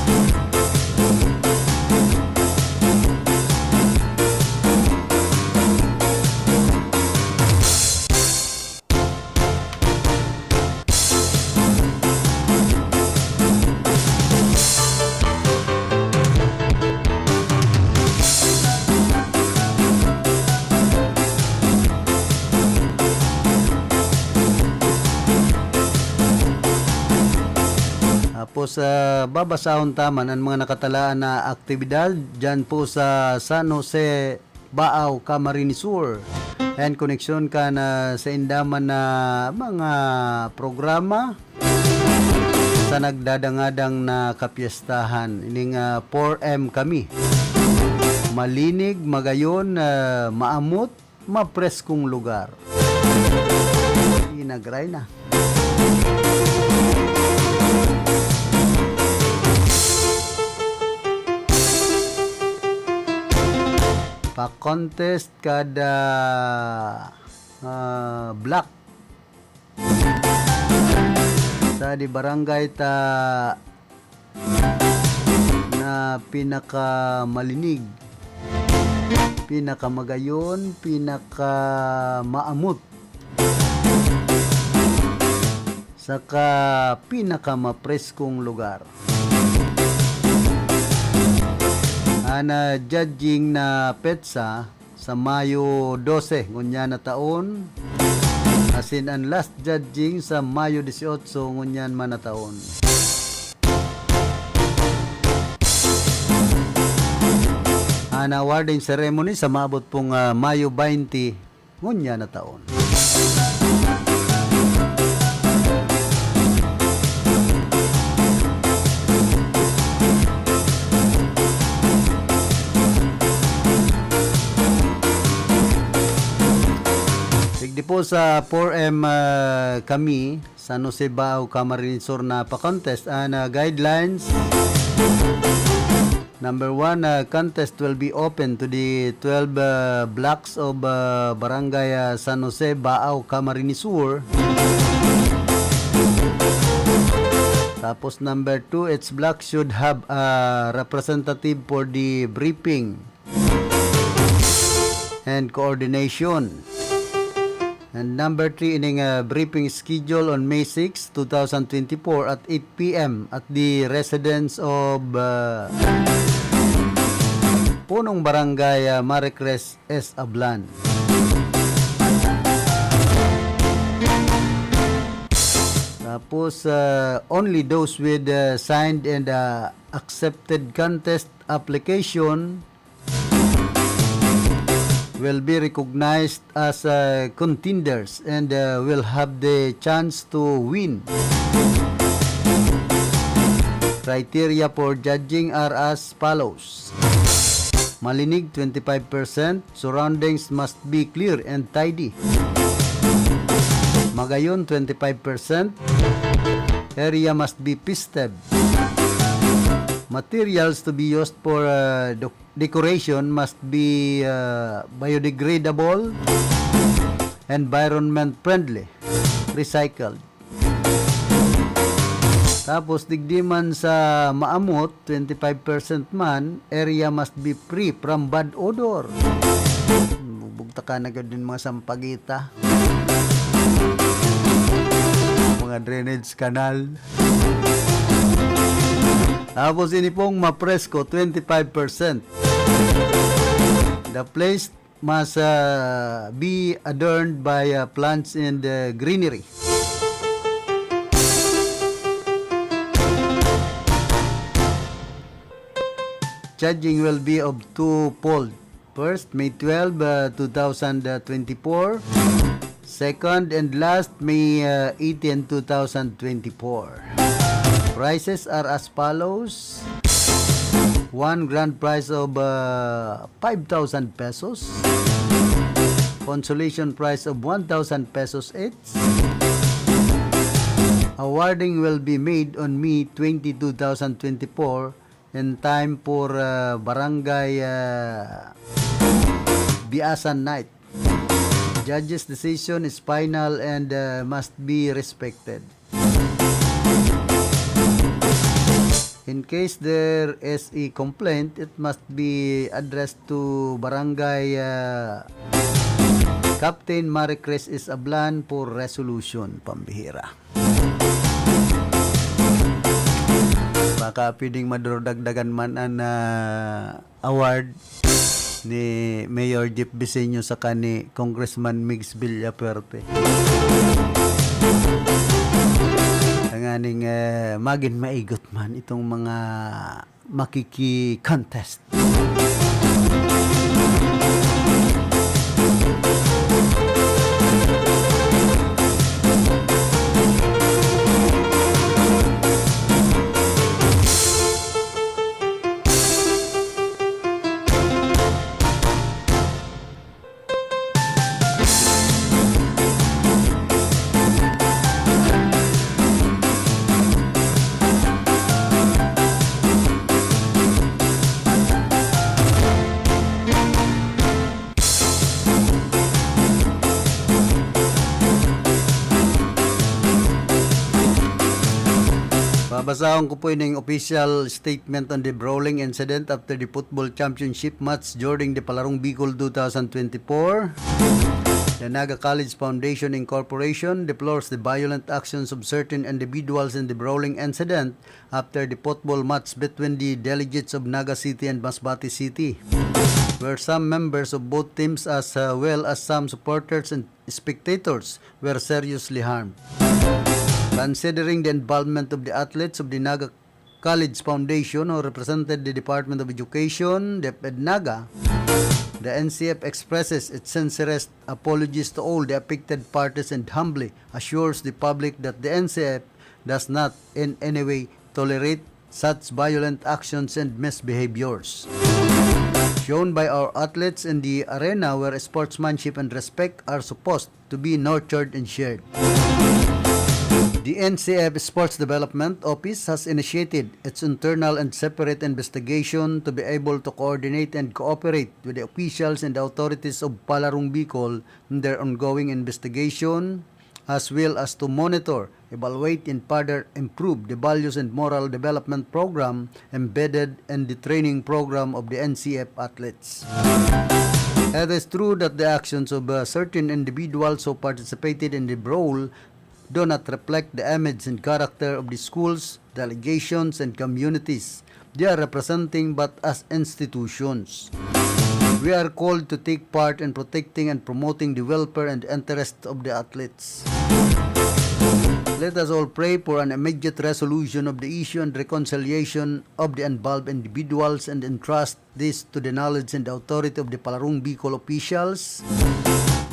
Tapos babasahon taman ang mga nakatalaan na aktibidad dyan po sa San Jose, Baaw, Camarines Sur. And koneksyon ka na sa indaman na mga programa sa nagdadangadang na kapiestahan. Ining 4M kami. Malinig, magayon, maamot, mapreskong lugar. Inagray na. Pa-contest kada black sa di barangay ta na pinaka malinig, pinaka magayon, pinaka maamot, saka pinaka mapreskong lugar. Ana judging na petsa sa Mayo 12 ngunya na taon, asin ang last judging sa Mayo 18 ngunyan man na taon. Ana awarding ceremony sa maabot pong Mayo 20 ngunya na taon. Po sa 4M kami San Jose, Baaw, Camarines Sur na pa-contest guidelines. Number 1, contest will be open to the 12 blocks of Barangay San Jose, Baaw, Camarines Sur. Tapos number 2, its block should have a representative for the briefing and coordination. And number 3, ining briefing schedule on May 6, 2024 at 8 p.m. at the residence of Punong Barangay Maricres S. Ablan. Tapos, only those with signed and accepted contest application will be recognized as contenders and will have the chance to win. Criteria for judging are as follows. Malinig 25%. Surroundings must be clear and tidy. Magayon 25%. Area must be pisted. Materials to be used for decoration must be biodegradable, environment friendly, recycled. Tapos digdiman sa maamot, 25% man, area must be free from bad odor. Bugta ka na din mga sampagita. Mga drainage canal. Tapos ini pong mapresko, 25%. The place must be adorned by plants and greenery. Charging will be of two-fold. First, May 12, 2024. Second and last, May 18, 2024. Prices are as follows. 1 grand prize of 5,000 pesos. Consolation prize of 1,000 pesos each. Awarding will be made on May 20, 2024 in time for Barangay Biasan Night. Judge's decision is final and must be respected. In case there is a complaint, it must be addressed to Barangay Captain Maricres Isablan for resolution. Pambihira. Baka pwedeng madurdagdagan man ang award ni Mayor Jeff Viseño sa kani Congressman Migs Villapuerte. Ang aning magin maigot man itong mga makiki-contest. Babasahon ko po yung official statement on the brawling incident after the football championship match during the Palarong Bicol 2024. The Naga College Foundation Incorporation deplores the violent actions of certain individuals in the brawling incident after the football match between the delegates of Naga City and Masbate City, where some members of both teams as well as some supporters and spectators were seriously harmed. Considering the involvement of the athletes of the Naga College Foundation who represented the Department of Education, DepEd Naga, the NCF expresses its sincerest apologies to all the affected parties and humbly assures the public that the NCF does not in any way tolerate such violent actions and misbehaviors shown by our athletes in the arena where sportsmanship and respect are supposed to be nurtured and shared. The NCF Sports Development Office has initiated its internal and separate investigation to be able to coordinate and cooperate with the officials and the authorities of Palarong Bicol in their ongoing investigation, as well as to monitor, evaluate, and further improve the values and moral development program embedded in the training program of the NCF athletes. It is true that the actions of certain individuals who participated in the brawl do not reflect the image and character of the schools, delegations, and communities they are representing, but as institutions. We are called to take part in protecting and promoting the welfare and interests of the athletes. Let us all pray for an immediate resolution of the issue and reconciliation of the involved individuals and entrust this to the knowledge and authority of the Palarong Bicol officials.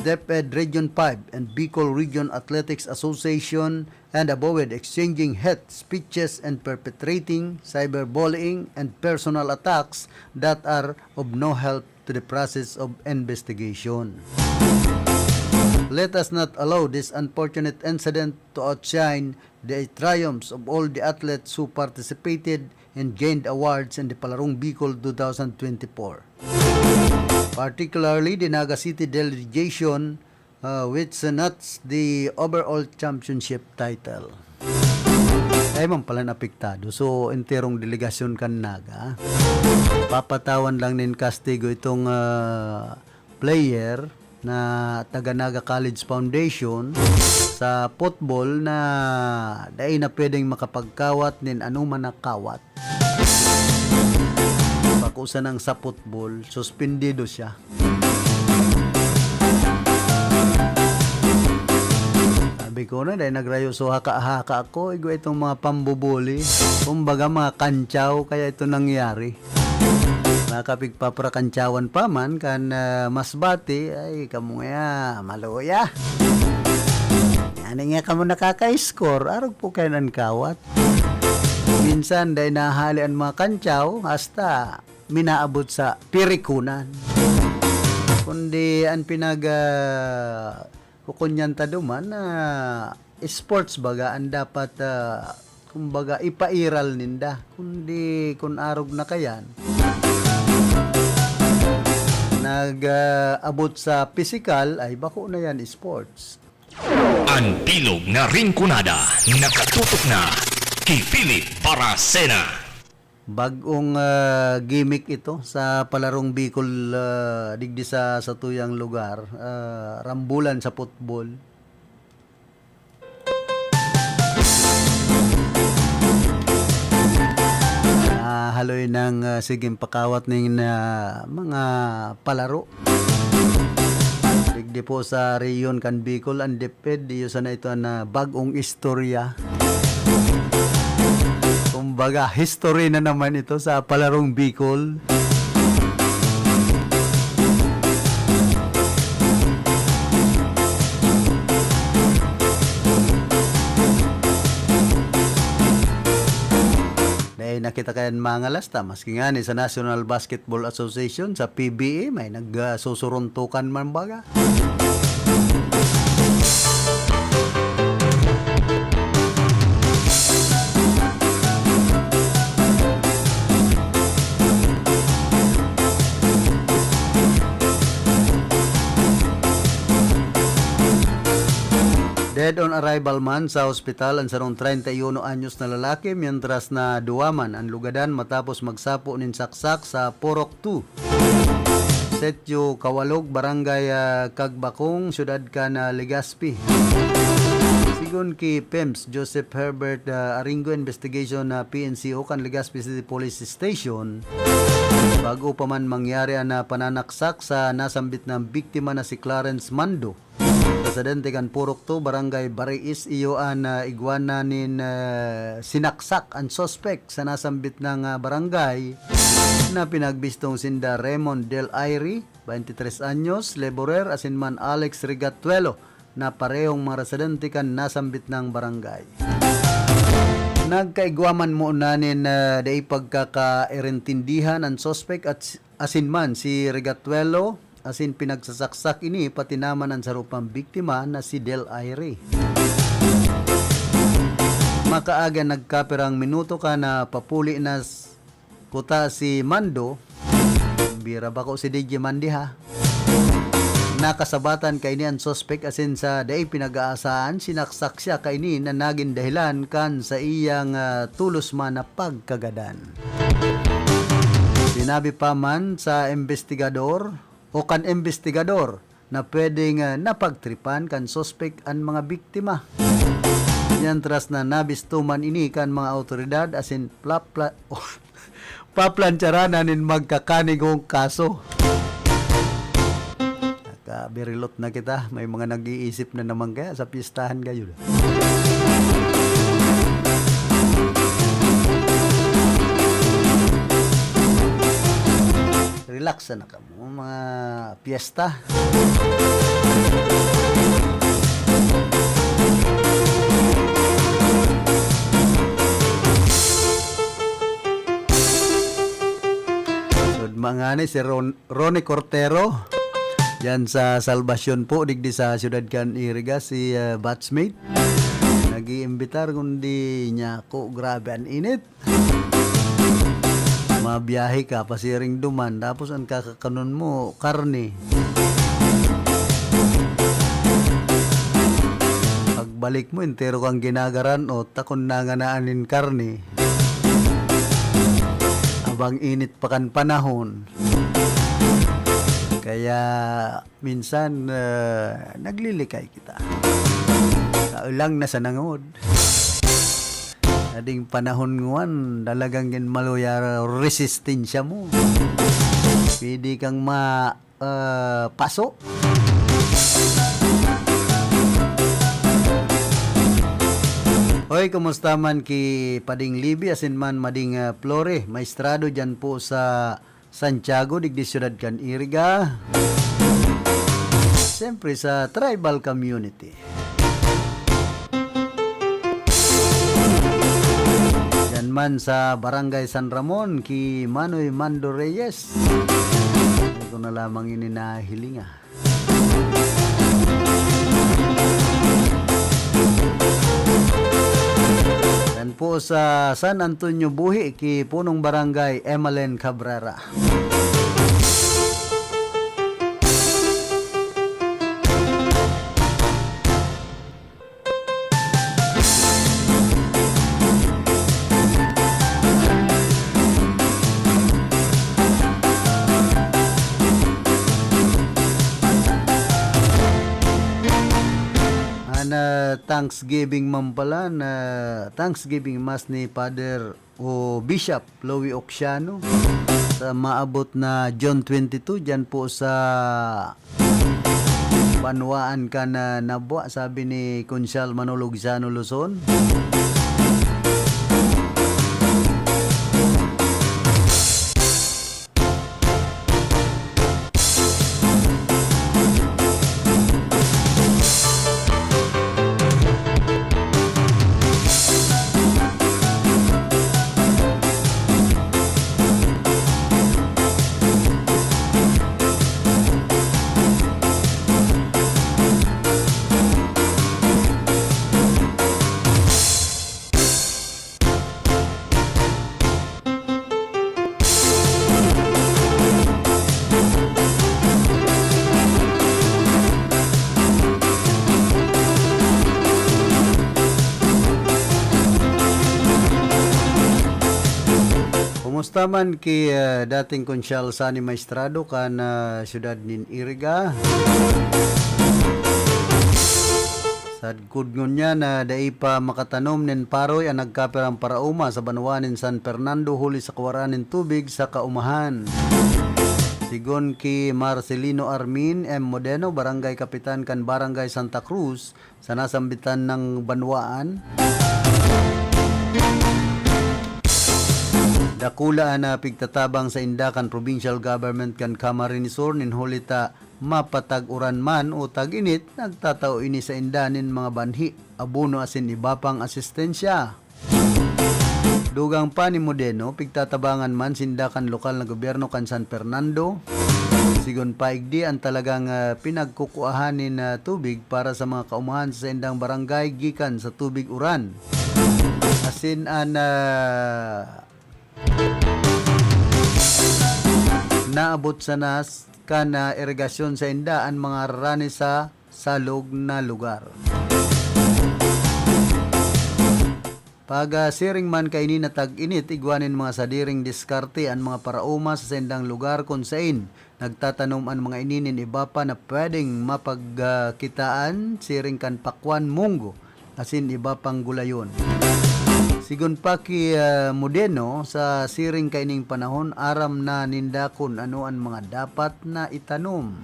DepEd Region 5 and Bicol Region Athletics Association and ABOED exchanging hate speeches and perpetrating cyberbullying and personal attacks that are of no help to the process of investigation. Let us not allow this unfortunate incident to outshine the triumphs of all the athletes who participated and gained awards in the Palarong Bicol 2024. Particularly the Naga City delegation which nuts the overall championship title. Ay man pala napiktado. So, enterong delegasyon kan Naga. Papatawan lang nin kastigo itong player na taga Naga College Foundation sa football na dahil na pwedeng makapagkawat nin anuman na kawat. Pakusa ng sa football, suspendido siya. Sabi ko na, dahil nagrayo so haka-haka ako, igo itong mga pambubuli, kumbaga mga kantsaw, kaya ito nangyari. Nakapigpaparakantsawan pa man, kan masbati, ay kamo nga, maluya. Yan nga kamo nakaka-score, arog po kayo ng kawat. Minsan, dahil nahalian mga kantsaw, hasta minaabot sa pirikunan. Kundi ang kukunyanta duman na sports baga ang dapat kumbaga ipairal ninda. Kundi kung arog na kayan nag-abot sa physical ay bako na yan sports. Ang bilog na ringkunada nakatutok na kay Philip Baracena. Bagong gimmick ito sa Palarong Bicol digdi sa tuyang lugar, rambulan sa football. Haloy ng siging pakawat ng mga palaro. Digdi po sa Riyon kan Bicol ang DepEd diyo sana ito na bagong istorya. Kumbaga history na naman ito sa Palarong Bicol. Nakita kayan mga lasta, maski nga ni sa National Basketball Association, sa PBA, may nagsusuruntukan man baga. Dead on arrival man sa ospital ang sarong 31 anyos na lalaki mientras na duwaman ang lugadan matapos magsapo nin saksak sa Porok 2. Setyo Kawalog, Barangay Kagbakong, Syudad Kana, Legazpi. Sigon ki PEMS Joseph Herbert Aringo Investigation na PNCO kan Legazpi City Police Station. Bago pa man mangyari ang pananaksak sa nasambit ng biktima na si Clarence Mando. Presidente kan Purok 2, Barangay Bariis, iyo an iguana nin sinaksak ang suspect sa nasambit ng barangay na pinagbistong sinda Raymond Del Aire, 23 anyos, laborer, asinman Alex Rigatuelo, na parehong mga residente kan nasambit ng barangay. Nagkaigwaman mo nanin dahil pagkakaerintindihan ang suspect at asinman si Rigatuelo, asin pinagsasaksak ini pati naman ang sarupang biktima na si Del Aire. Makaaga nagkapirang minuto ka na papuli na kuta si Mando. Bira ba ko si DJ Mandi ha? Nakasabatan kay ni ang suspect asin sa day pinag-aasahan sinaksak siya kay ni na naging dahilan kan sa iyang tulos man na pagkagadan. Sinabi pa man sa investigador o kan investigador na pwedeng napagtripan kan suspect ang mga biktima. Yantras na nabistuman ini kan mga autoridad asin paplantsaran nin magkakanigong kaso. Nakabirilot na kita, may mga nag-iisip na naman kaya sa pistahan kayo. Relax na ka mo, mga piyesta. lima nga ni si Ronnie Cortero. Yan sa Salvacion po, digdi sa Ciudad Can Iriga, si batchmate. Nag-iimbitar kundi niya ko, grabe ang init. Mabiyahe ka, pasiring duman, tapos ang kakakanon mo, karne. Pagbalik mo, entero kang ginagaran o takon na nga naanin karne. Abang init pa kan panahon. Kaya minsan naglilikay kita. Kaulang na sa nangod. Ading panahon nguan, dalagang gin maluya resistensya mo. Pwede kang paso. Hoy, kumusta man ki Pading Libby, asin man Mading Flore, maestrado dyan po sa Santiago, digdi Ciudad Can Iriga. Siyempre sa tribal community. Yan man sa Barangay San Ramon, ki Manoy Mando Reyes. Hindi ko na lamang ininahilinga. Yan po sa San Antonio Buhi, ki Punong Barangay Emalen Cabrera. Thanksgiving man pala na Thanksgiving Mass ni Father o Bishop Louie Oxiano sa maabot na John 22 dyan po sa Banwaan ka na Nabwa, sabi ni Consyal Manolo Gizano Luzon. Kumusta man ki dating Consyal Sani Maestrado kan Ciudad nin Iriga. Sadkod ngunya na dai pa makatanom nin paroy ang nagkaperang parauma sa Banwanin San Fernando huli sa kawaran nin tubig sa kaumahan. Sigon ki Marcelino Armin M. Modeno, Barangay Kapitan kan Barangay Santa Cruz sa nasambitan ng Banwaan. Dakula na pigtatabang sa Indakan Provincial Government kan Camarines Sur nin hulita mapatag-uran man o tag-init, nagtatao ini sa indanin mga banhi, abuno asin iba pang asistensya. Dugang pa ni Modeno, pigtatabangan man sindakan lokal na gobyerno kan San Fernando. Sigon paigdi ang talagang pinagkukuhanin na tubig para sa mga kaumahan sa indang barangay gikan sa tubig uran. Asin an naabot sa nas kana irigasyon sa indaan mga rani sa salog na lugar. Pag siring man kaini na tag-init, igwanin mga sadiring diskarte ang mga parauma sa sendang lugar kung sain nagtatanom ang mga ininin iba pa na pwedeng mapagkitaan siring kan pakwan munggo asin iba pang gulayon. Sigun pa ki Modeno, sa siring kaining panahon, aram na nindakon ano ang mga dapat na itanom.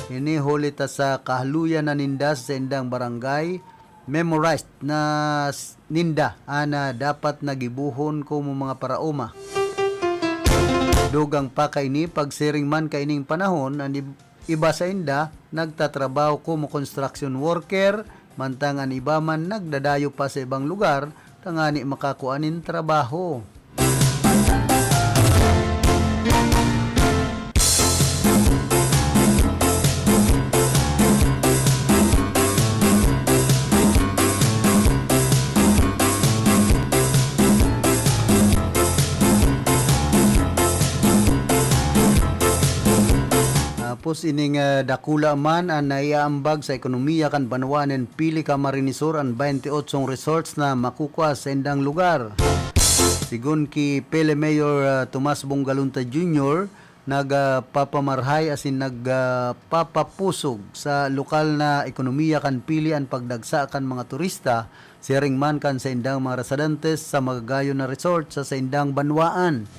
Ini hulita sa kahaluyan na ninda sa indang barangay, memorized na ninda ana dapat nagibuhon ko mo mga parauma. Dugang pa kaini, pag siring man kaining panahon, ang iba sa inda, nagtatrabaho ko mo construction worker, mantangan iba man nagdadayo pa sa ibang lugar, tangani makakuanin trabaho. Tapos ining dakula man ang naiaambag sa ekonomiya kan Banwanen pili ka marinisor ang 28 resorts na makukuha sa indang lugar. Sigun ki Pele Mayor Tomas Bongalunta Jr., nagpapamarhay asin nagpapapusog sa lokal na ekonomiya kan pili ang pagdagsa kan mga turista, sharing man kan sa indang mga residentes sa magagayon na resort sa indang banwaan.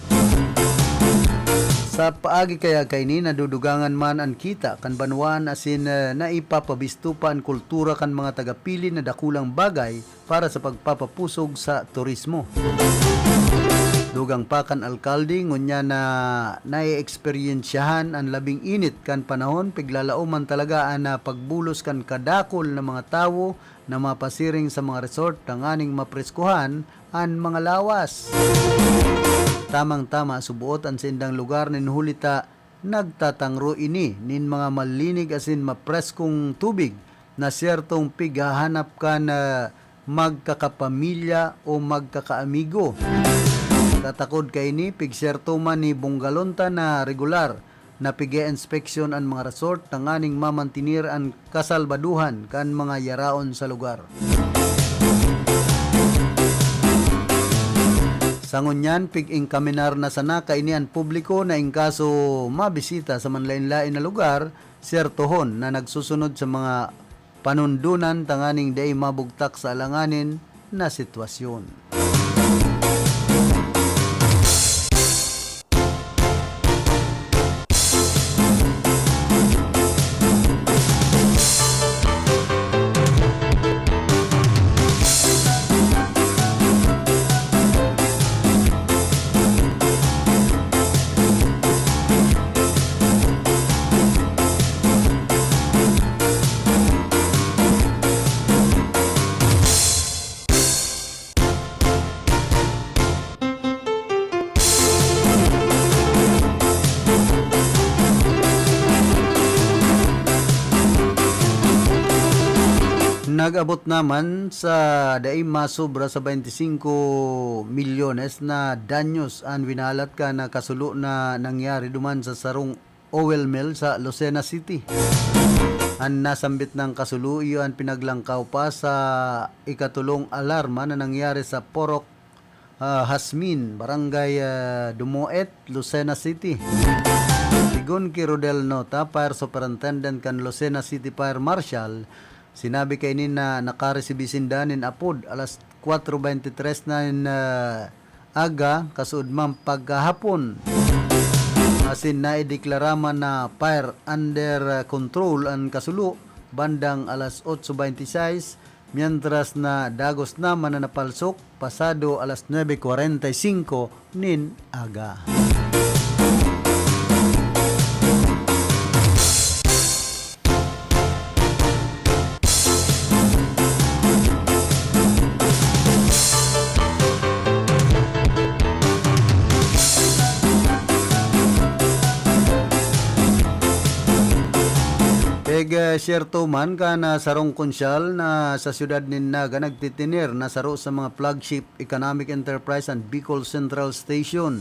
Sa paagi kaya kay ni nadudugangan man ang kita kan banwaan asin naipapabisto pa ang kultura kan mga tagapili na dakulang bagay para sa pagpapapusog sa turismo. Dugang pa kan alkalde ngunya na nai-eksperyensyahan ang labing init kan panahon piglalauman talaga ang pagbulos kan kadakol na mga tawo na mapasiring sa mga resort ng aning mapreskuhan ang mga lawas. Tamang-tama subuot ang sindang lugar nin hulita nagtatangro ini nin mga malinig asin mapreskong tubig na siyertong pighahanap ka na magkakapamilya o magkakaamigo. Tatakod kay ni pigsyerto man ni Bongalunta na regular na pige-inspeksyon ang mga resort ng aning mamantinir ang kasalbaduhan kan mga yaraon sa lugar. Sangunyan, pig-ingkaminar na sana kainian publiko na ingkaso mabisita sa manlain-lain na lugar, siyertohon na nagsusunod sa mga panundunan tanganing day mabugtak sa alanganin na sitwasyon. Nag-abot naman sa daim masobra sa 25 milyones na danyos ang winalat ka na kasulo na nangyari duman sa sarong oil mill sa Lucena City. Ang nasambit ng kasulo iyo ang pinaglangkaw pa sa ikatulong alarma na nangyari sa Porok Hasmin, Barangay Dumoet, Lucena City. Sigun ki Rodel Nota, Fire Superintendent kan Lucena City Fire Marshal, sinabi kay ni na nakaresibisinda nin apod alas 4:23 na aga kasud man pagkahapon. Asin na ideklara man na fire under control ang kasulo bandang alas 8:26 mientras na dagos naman na napalsok pasado alas 9:45 nin aga. Siyerto man ka na sarong konsyal na sa siyudad nin Naga nagtitinir na saro sa mga flagship economic enterprise and Bicol Central Station.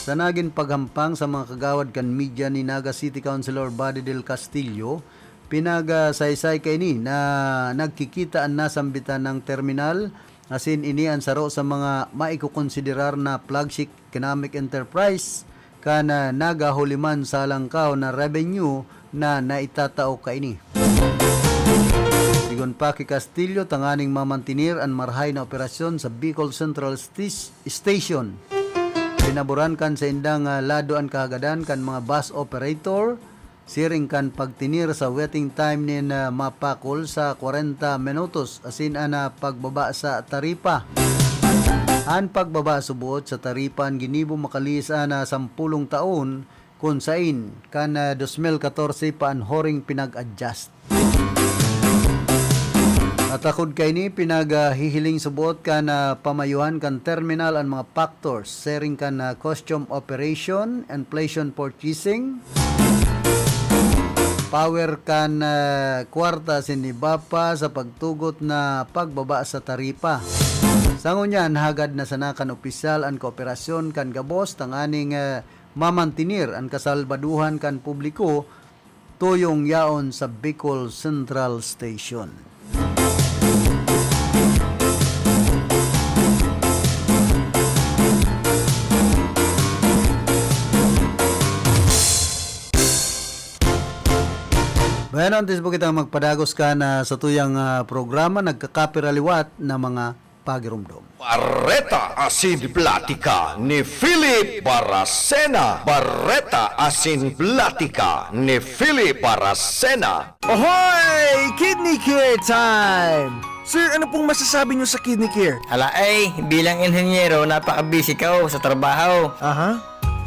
Sa naging paghampang sa mga kagawad kan media ni Naga City Councilor Buddy del Castillo, pinagasaysay kay ni na nagkikita ang nasambitan ng terminal asin ini ang saro sa mga maikukonsiderar na flagship economic enterprise kana nagahuliman sa langkaw na revenue na naitatao kaini. Sigon pa kay Castillo, tanganing mamantinir ang marhay na operasyon sa Bicol Central Station. Pinaboran kan sa indang lado ang kahagadan kan mga bus operator, siring kan pagtinir sa waiting time nin mapakol sa 40 minutos asin ana pagbaba sa taripa. Ang pagbaba subuot sa taripa ang ginibo makalis na 10 taon kung sain kan 2014 pa ang horing pinag-adjust. Atakod kay ni pinaghihiling subuot ka na pamayuhan kan terminal ang mga factors, sharing kan costume operation, inflation purchasing, power kan kwarta sinibapa sa pagtugot na pagbaba sa taripa. Sangunyan hagad na sana kan opisyal ang kooperasyon kan gabos tanganing mamantinir ang kasalbaduhan kan publiko tuyong yaon sa Bicol Central Station. Bayan, antes po kitang magpadagos ka na sa tuyang programa, nagkakapiraliwat na mga pagirumdom. Barreta Asin Platica ni Philip Baracena. Barreta Asin Platica ni Philip Baracena. Ahoy! Kidney Care time! Sir, ano pong masasabi niyo sa Kidney Care? Ala bilang inhenyero, napaka-busy ko sa trabaho.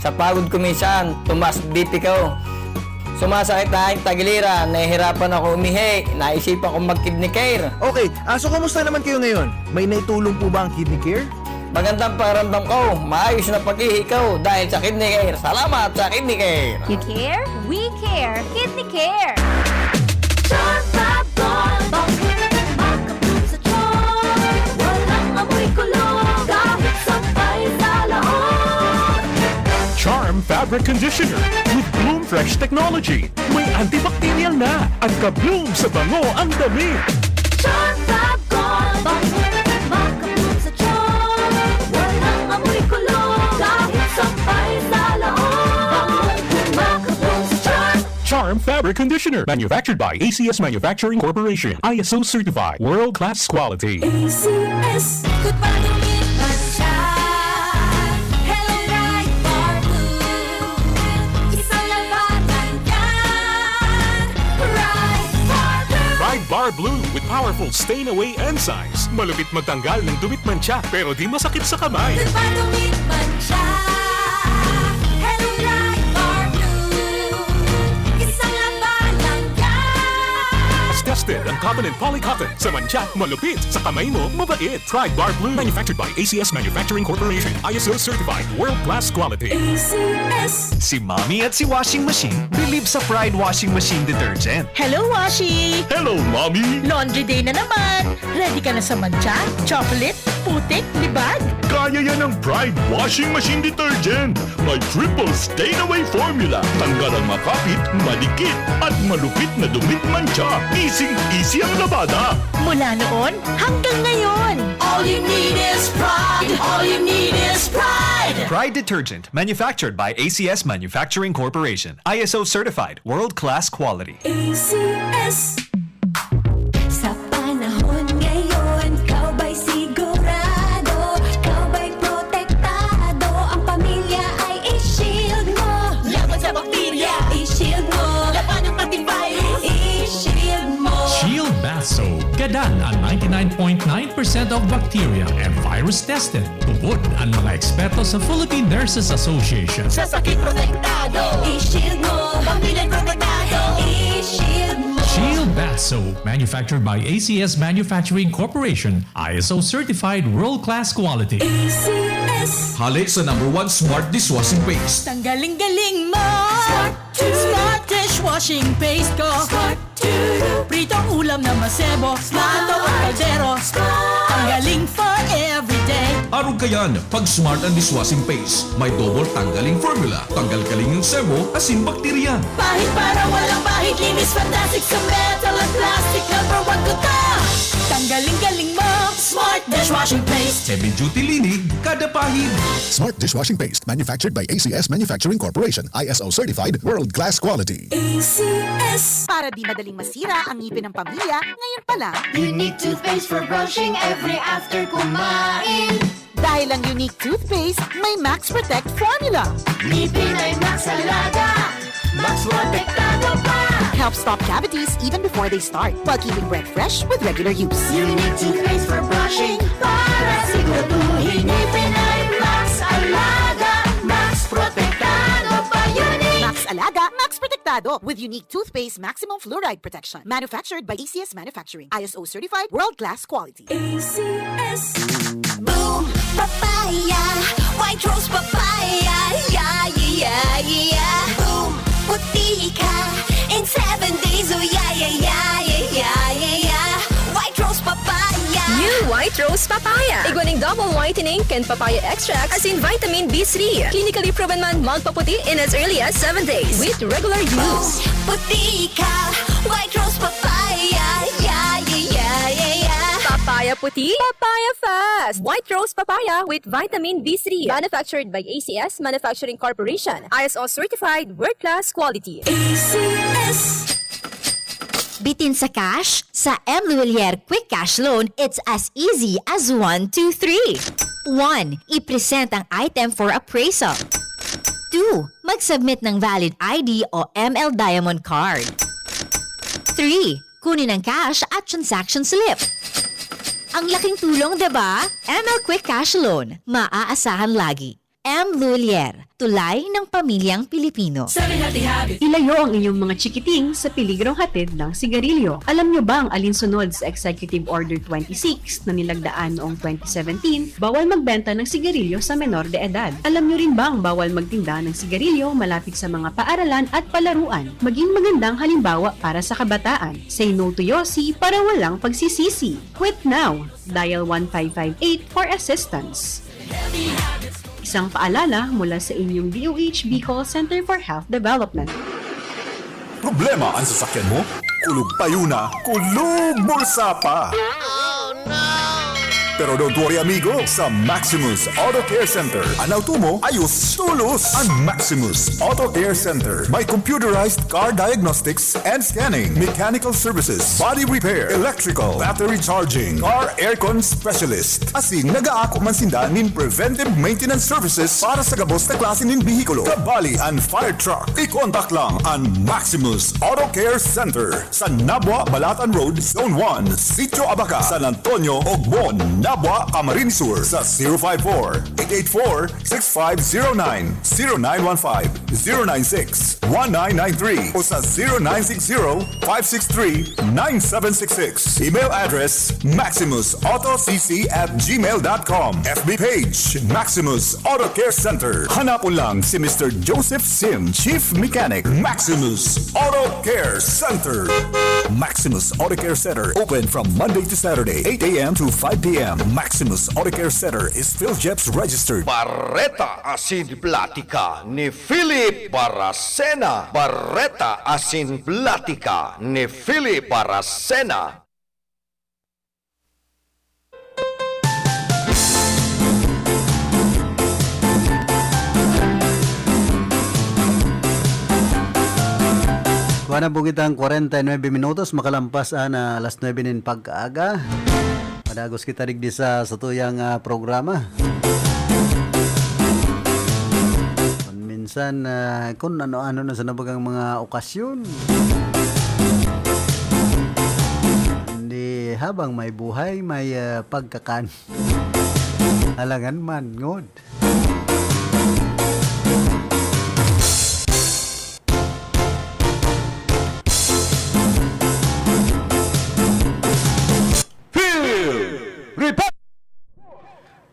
Sa pagod ko minsan, tumaas BP ko. Sumasakit na aking tagiliran, nahihirapan ako umihi, naisipan kong mag-Kidney Care. Okay, so kamusta naman kayo ngayon? May naitulong po ba ang Kidney Care? Magandang pakiramdam ko, maayos na pag-ihi ko dahil sa Kidney Care. Salamat sa Kidney Care. You care? We care. Kidney Care. Charm Fabric Conditioner with Bloom Fresh Technology. May antibacterial na at ka-bloom sa bango ang damit. Charm Fab Gold Maka-bloom sa charm. Walang amoy kulong kahit sampay sa laon. Maka-bloom sa charm. Charm Fabric Conditioner. Manufactured by ACS Manufacturing Corporation. ISO certified. World-class quality. ACS Good Pagawin Masya. Hello Bright Bar Blue. Isang labatan yan. Bright Bar Blue. Bright Bar Blue with powerful stain-away enzymes. Malupit magtanggal ng dumit mancha pero di masakit sa kamay. Good Pagawin Masya. Hello Bright Bar Blue. Isang labatan yan. As tested ang cotton and polycotton. Sa mancha, malupit. Sa kamay mo, mabait. Pride Bar Blue. Manufactured by ACS Manufacturing Corporation. ISO certified. World-class quality. ACS. Si Mommy at si Washing Machine believe sa Pride Washing Machine Detergent. Hello, Washi! Hello, Mommy! Laundry day na naman! Ready ka na sa mancha, chocolate, putik, libag? Kaya yan ng Pride Washing Machine Detergent. May triple stain-away formula. Tanggal ang makapit, madikit, at malupit na dumit mancha. Easy ang labada. Mula noon hanggang ngayon. All you need is pride. All you need is pride. Pride Detergent, manufactured by ACS Manufacturing Corporation. ISO certified, world-class quality. ACS. Sa panahon ngayon, kau ba'y sigurado? Kau ba'y protektado? Ang pamilya ay i-shield mo. Laban sa bakterya, i-shield mo. Laban ng pati virus, i-shield mo. Shield Bath Soap. Gadan ang 99.9% of bacteria and virus tested. Tupod ang mga eksperto sa Philippine Nurses Association. Sa sakit protektado, i-shield mo. Pamilya protektado, i-shield mo. Shield Bath Soap, manufactured by ACS Manufacturing Corporation, ISO certified world-class quality. ACS. Halik sa #1 Smart Dishwashing Paste. Tanggaling-galing mo! Smart dishwashing paste ko! Pritong ulam na masebo, plato at kaldero. Tanggaling for everyday. Arog kayan, pag Smart ang Dishwashing Paste, may double tanggaling formula. Tanggal kaling yung sebo, asin bakterya. Pahit para walang pahit, linis fantastic sa metal at plastic. #1 ko to! Tanggaling-galing mo, Smart dishwashing paste. Heavy duty linig, kada pahid. Smart Dishwashing Paste, manufactured by ACS Manufacturing Corporation. ISO certified, world-class quality. ACS. Para di madaling masira ang ngipin ng pamilya, ngayon pa lang. Unique toothpaste for brushing every after kumain. Dahil ang unique toothpaste, may Max Protect formula. Ngipin ay Max Alaga. Max Protektado pa. Helps stop cavities even before they start, while keeping breath fresh with regular use. Unique toothpaste for brushing para siguraduhin ngipin ay Max Alaga. Max Protektado pa. Unique. Max Alaga, Max Protectado with unique toothpaste maximum fluoride protection. Manufactured by ACS Manufacturing. ISO certified world-class quality. ACS. Boom, papaya, white rose papaya, yeah, yeah, yeah. Boom, puti ka in 7 days, oh yeah, yeah, yeah, yeah, yeah, yeah. White rose papaya. New White White Rose Papaya. Iguaning double whitening can papaya extract as in vitamin B3. Clinically proven man magpaputi in as early as 7 days with regular use. Puti ka, White Rose Papaya. Yeah, yeah, yeah, yeah, yeah. Papaya puti, papaya fast. White Rose Papaya with vitamin B3. Manufactured by ACS Manufacturing Corporation. ISO certified world-class quality. ACS. Bitin sa cash? Sa M. Luwilier Quick Cash Loan, it's as easy as 1, 2, 3. 1. I-present ang item for appraisal. 2. Mag-submit ng valid ID o ML Diamond Card. 3. Kunin ang cash at transaction slip. Ang laking tulong, diba? ML Quick Cash Loan. Maaasahan lagi. M. Luwilier, tulay ng pamilyang Pilipino. Ilayo ang inyong mga chikiting sa piligrong hatid ng sigarilyo. Alam nyo ba ang alinsunod sa Executive Order 26 na nilagdaan noong 2017, bawal magbenta ng sigarilyo sa menor de edad? Alam nyo rin ba ang bawal magtinda ng sigarilyo malapit sa mga paaralan at palaruan? Maging magandang halimbawa para sa kabataan. Say no to Yossi para walang pagsisisi. Quit now. Dial 1558 for assistance. Isang paalala mula sa inyong DOH Bicol Center for Health Development. Problema ang sasakyan mo? Kulog tayo na, kulog bulsa pa! Pero don't worry amigo, sa Maximus Auto Care Center, ang auto mo ayos tulos. Ang Maximus Auto Care Center may computerized car diagnostics and scanning, mechanical services, body repair, electrical, battery charging, car aircon specialist. Asing nag-aako man sinda nin preventive maintenance services para sa gabos na klase nin bihikulo, kabali and fire truck. I-contact lang ang Maximus Auto Care Center sa Nabwa, Balatan Road, Zone 1, Sitio Abaca, San Antonio, Ogbon, Nabwa, Camarines Sur sa 054-884-6509, 0915-096-1993 o sa 0960-563-9766. Email address maximusautocc@gmail.com. FB page Maximus Auto Care Center. Hanapon lang si Mr. Joseph Sim, Chief Mechanic, Maximus Auto Care Center. Maximus Auto Care Center open from Monday to Saturday, 8 a.m. to 5 p.m. Maximus Auto Care Center is PhilJeps registered. Barreta Asin Platica ni Philip Baracena. Barreta Asin Platica ni Philip Baracena. Kuha na po kitang 49 minutos, makalampas na alas 9 nin pagkaaga. Padagos kita digdi sa tuyang programa. Minsan, kung ano-ano na sa nabagang mga okasyon. Hindi habang may buhay, may pagkakan. Alangan man, ngod.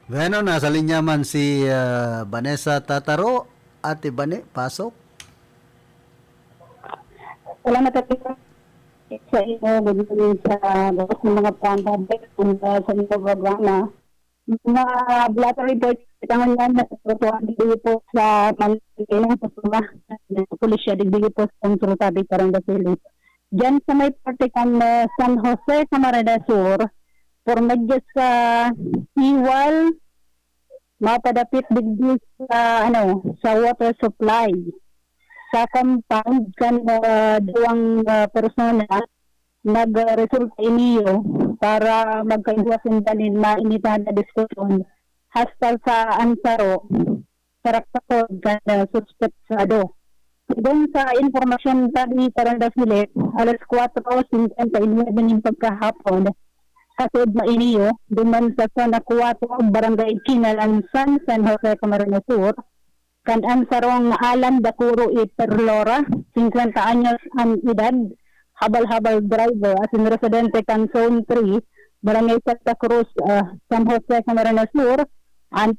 Bueno, nasa linya man si Vanessa Tataro. Ate Bane, pasok. Salamat at sa inyo, good morning sa bawas ng mga pang-public sa inyong programa. Mga blatter report, itangan yan na sa digdi po sa Manila sa Suma, Pulisya, digdi po sa Surutabi, Paranggasili. Diyan sa may parte kan San Jose, Camarines Sur, pormadya sa Iwal, mapadapit digdi sa sa water supply sa compound kan duwang persona nagresulta iniyo para magkaiwasan dalin mainitan na diskusyon hasta sa ansaro karakter kan suspetsado. Doon sa informasyon tadi Paranggasili, alas 4:59 ng pagkahapon kasod na iniyo, duman sa Zona 4, Barangay Kinalansan, San Jose, Camarines Sur, kanan sarong Alan Dakuro Perlora, 50 anyos ang edad, habal-habal driver, as in residente kan Zone 3, Barangay Santa Cruz, San Jose, Camarines Sur, ang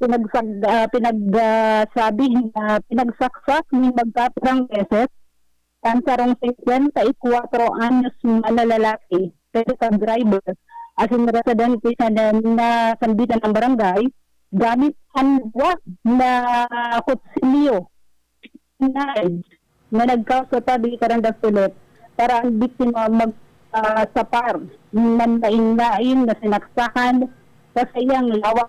pinagsaksak ng magkapirang beses, kan sarong 54 anyos na lalaki, pero sa driver, as in residente sa na sanbitan ng barangay gamit handwa na kutsilyo na nagkaos sa tabi Karanda Philip para ang biktima sapar ng nain na sinaksakan sa iyang lawak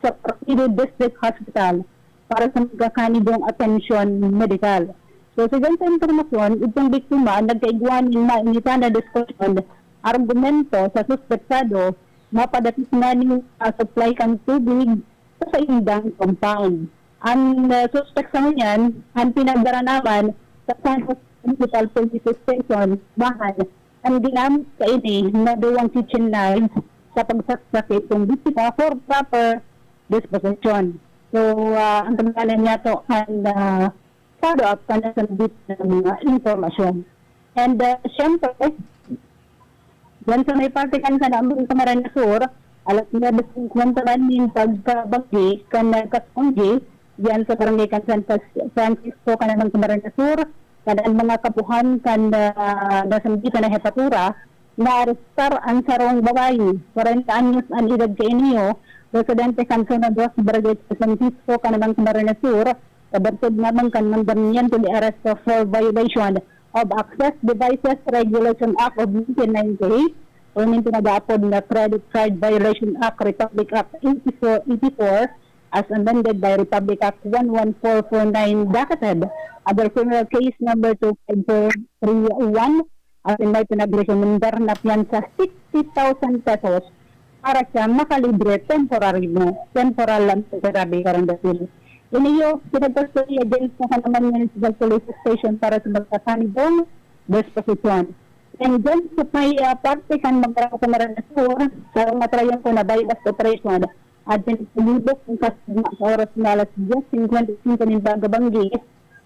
sa Partido District Hospital para sa magkakanibong atensyon medikal. So, sa ganitong informasyon, itong biktima nagkaiguanin na initan na diskusyon argumento sa suspetsado mapadatis na ni supply kang tubig sa indang compound. Ang suspect sa ngayon, ang pinagdara naman sa San Jose Municipal Police Station, bahan, ang ginamit sa ini na duwang kitchen knives sa pagsasakit ng biktima for proper disposition. So, ang tanggalan niya to ang follow up ka na sa bit ng mga informasyon. And syempre, yan sa may partikan sa namin Camarines Sur, alas nga diskwentaran yung pagkabagi ka na kasunggi, yan sa barangay kan San Francisco ka na ng Camarines Sur, kanang mga kapuhan kan nasambitan na hepatura, na arestar ang sarong babae, 40 anyos ang edad kay niyo, residente kan Zona 2, barangay San Francisco ka na ng Camarines Sur, kabartod naman kan mandamiyan to the arrest for violation of Access Devices Regulation Act of 1998 o yung pinag-aapod na Credit Card Violation Act Republic Act 84 as amended by Republic Act 11449 Dakated other criminal case number 25431 at may pinag-recommendar na piyansa 60,000 pesos para siya makalibre temporal lang sa Karabi Karandasil. Iniyo, pinagpasturi against na naman Municipal Police Station para sa magkakanibong disposition. And then, sa may parte kan magkaroon sa Maranasur, sa matrayan ko na bypass operation, at pinagpulibok ng kasama sa oras na alas 10:55 ng Bagabanggi,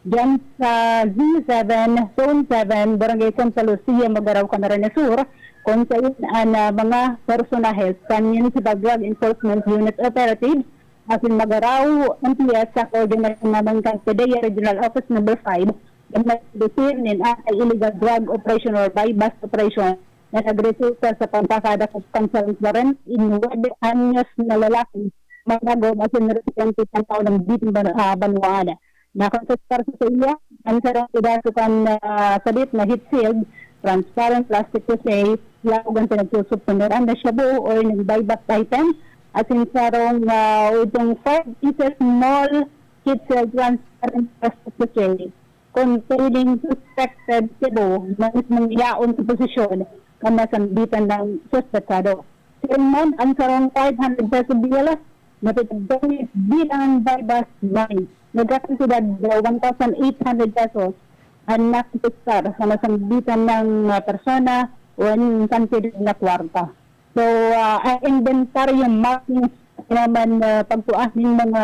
dyan sa Z7, Zone 7, Barangay Santa Lucia, Magaraw, Camarines Sur, kung sa yun mga personahes, kanyan sa Drug Enforcement Unit Operatives, asin Magaraw, MPS sa coordination naman kang PDEA Regional Office Number 5 na nagdesir nin ang illegal drug operation or bypass operation na nagresulta sa pagpasada sa concerns warrant in 9 anyos na lalaki magagawang asin residente ng taon ng bitin Banuan. Nakonsestar sa iya, ang sarang idasukan sabit na heat shield, transparent plastic to safe, lakugan pinagsusupunuran na shabu o yung bypass item, at in sarong itong 5 pieces small kit cell transparent plastic to safe, containing suspected sibo na mismong yaon sa posisyon na nasambitan ng suspetsado. Sinman, ang sarong 500 peso bilas na pitagdawit bilang bypass line. Nagkakansidad 1,800 pesos ang nakipistar sa nasambitan ng persona o ang considered na kwarta. So, ang inventory markings naman pagpuas ng mga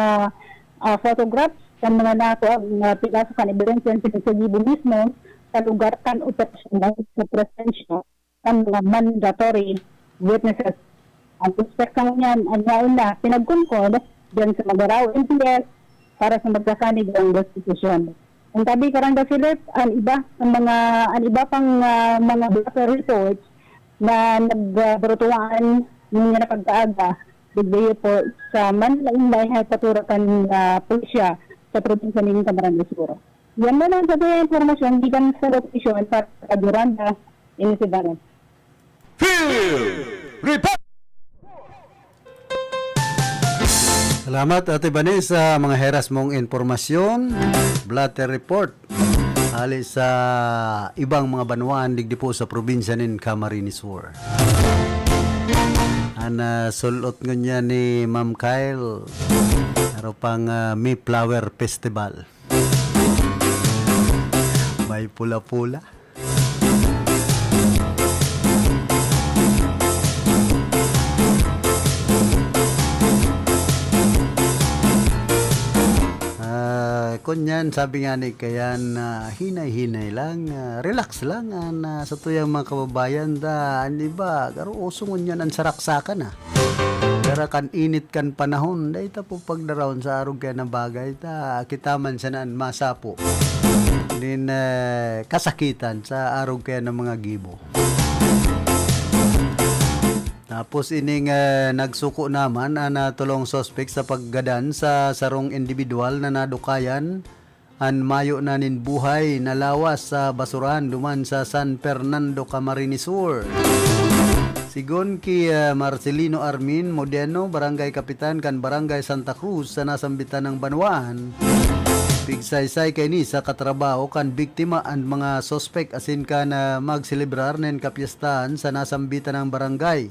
photographs sa mga nato ang pilasakan ebidensya ng pinagsagibo mismo sa lugar kan operasyonal sa presensya ng mga mandatory witnesses. Ang suspect sa niyan, ang nauna, pinagkunkod dyan sa Magaraw MPS para sa magkakanig ng destitution. Ang tabi Karanda Philip, ang iba pang mga blatter reports na nagbarutuan ng na pagkaaga bigay po sa Manlaing Hepaturakan Pulisya sa probinsya ng Camarines Sur. Yan na lang sa informasyon gikan sa location para sa Duranda Inisibaran. Salamat Ate Bani sa mga heras mong informasyon. Blatter report. Ali sa ibang mga banwaan digdi po sa probinsya ng Camarines Sur. Ana sulot nga ni Ma'am Kyle. Ano pang May Flower Festival. May pula-pula. Kunyan, sabi nga ni kayan hinay-hinay lang, relax lang sa tuyang mga kababayan di ba, karo usungon yan ang saraksakan Kara kan init kan panahon, dahil po pagdaroon sa arog kaya na bagay kita man sanaan masapo din kasakitan sa arog kaya ng mga gibo. Tapos ining nagsuko naman na tulong suspect sa paggadan sa sarong individual na nadukayan an mayo na nin buhay na lawas sa basuran duman sa San Fernando, Camarines Sur. Sigon ki Marcelino Armin Modeno, Barangay Kapitan kan Barangay Santa Cruz sa nasambitan ng Banwaan. Pigsaysay kay ni sa katrabaho kan biktima and mga suspect asin kan magselebrar nen kapiyastahan sa nasambitan ng barangay.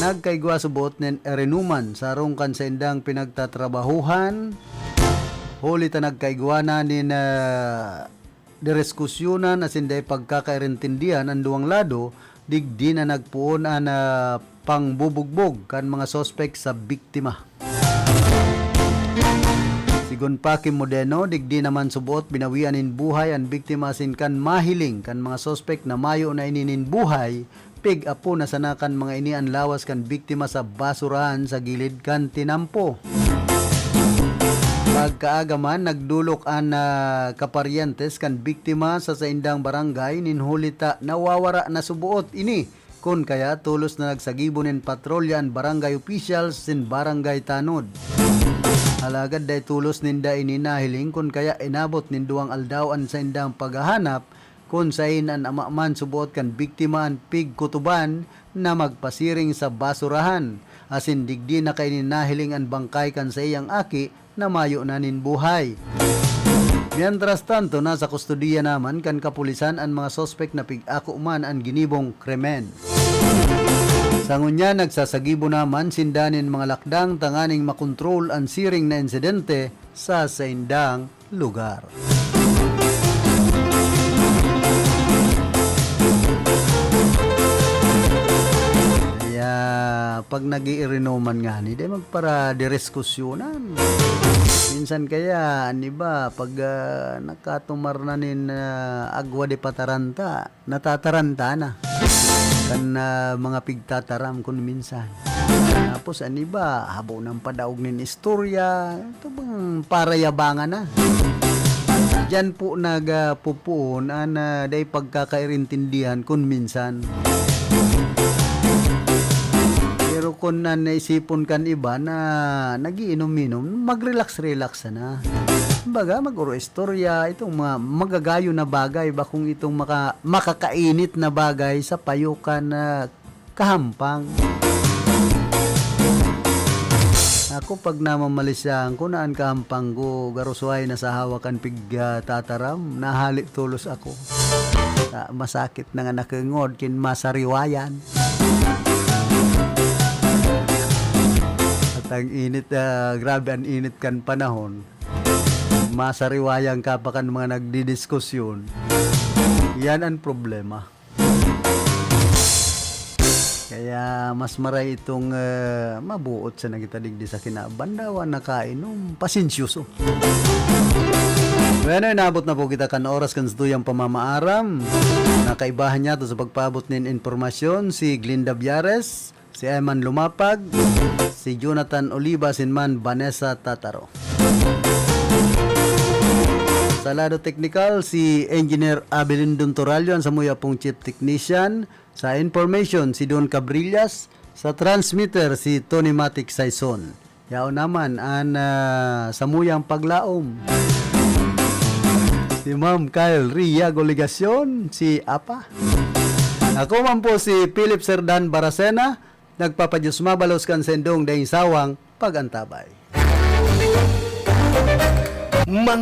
Nagkaigwa subot nen erenuman sarong kan sa indang pinagtatrabahuhan. Huli ta nagkaigwa na nin direskusyonan asin day pagkakairintindihan ang duwang lado digdi na nagpuon an pangbubugbog kan mga suspect sa biktima. Sigon pa Kim Modeno, digdi naman subot binawian in buhay ang biktima sin kan mahiling kan mga suspect na mayo na ininin buhay pig apo na sanakan mga inian lawas kan biktima sa basurahan sa gilid kan tinampo. Pagkaagaman nagdulok an kaparyentes kan biktima sa indang barangay ninhulita nawawara na subuot ini kun kaya tulos na nagsagibonin patrolya an barangay officials sin barangay Tanod. Alagad day tulos ninda ininahiling kun kaya inabot ninduang aldawan sa indang paghahanap kun sain an amaman subuot kan biktima an pig kutuban na magpasiring sa basurahan asin digdi na kay ninahiling an bangkay kan sa iyang aki na mayo na nin buhay. Mientras tanto nasa kustudiya naman kan kapulisan ang mga suspect na pig-ako man ang ginibong krimen. Sa ngunya nagsasagibo naman sindanin mga lakdang tanganing makontrol ang siring na insidente sa saindang lugar. Kaya pag nag-iirinoman nga ni day magpara direskusyonan. Minsan kaya ani ba pag nakatumar na nin agwa de pataranta natataranta na kan mga pigtataram kun minsan. Tapos ani ba habo ng padaog nin istorya ito bang parayabangan na. Diyan po nagpupuon an day pagkakairintindihan kun minsan. Pero kung naisipon kan iba na nagiinom-inom, mag-relax-relax na. Kumbaga, mag-uro istorya, itong mga magagayo na bagay, ba kung itong makakainit na bagay sa payukan na kahampang. Ako pag namamalisyan ko naan kahampang ko, garusway na sa hawakan pigtataram, nahalik tulos ako. Masakit na nga nakangod, kin masariwayan. Ang init, grabe ang init kan panahon. Masariwayang kapakan mga nagdidiskusyon. Yan ang problema. Kaya mas maray itong mabuot sa nagitadigdi sa kinabandawan na kainom. Pasensyoso. Bueno, inabot na po kita kan oras kan stuyang pamamaaram. Nakaibahan niya to sa pagpaabot nin informasyon si Glinda Biares, si Eman Lumapag, si Jonathan Oliva, sinman Vanessa Tataro. Sa lado technical, si Engineer Abelin Dontoralio, ang samuya pong Chief Technician. Sa information, si Don Cabrillas. Sa transmitter, si Tony Matic Saison. Yao naman, ang samuyang paglaom. Si Ma'am Kyle Ria Goligacion, si Apa. Ako man po si Philip Serdan Baracena, nagpapadyos mabalos kan sendong dahing sawang pagantabay. Mga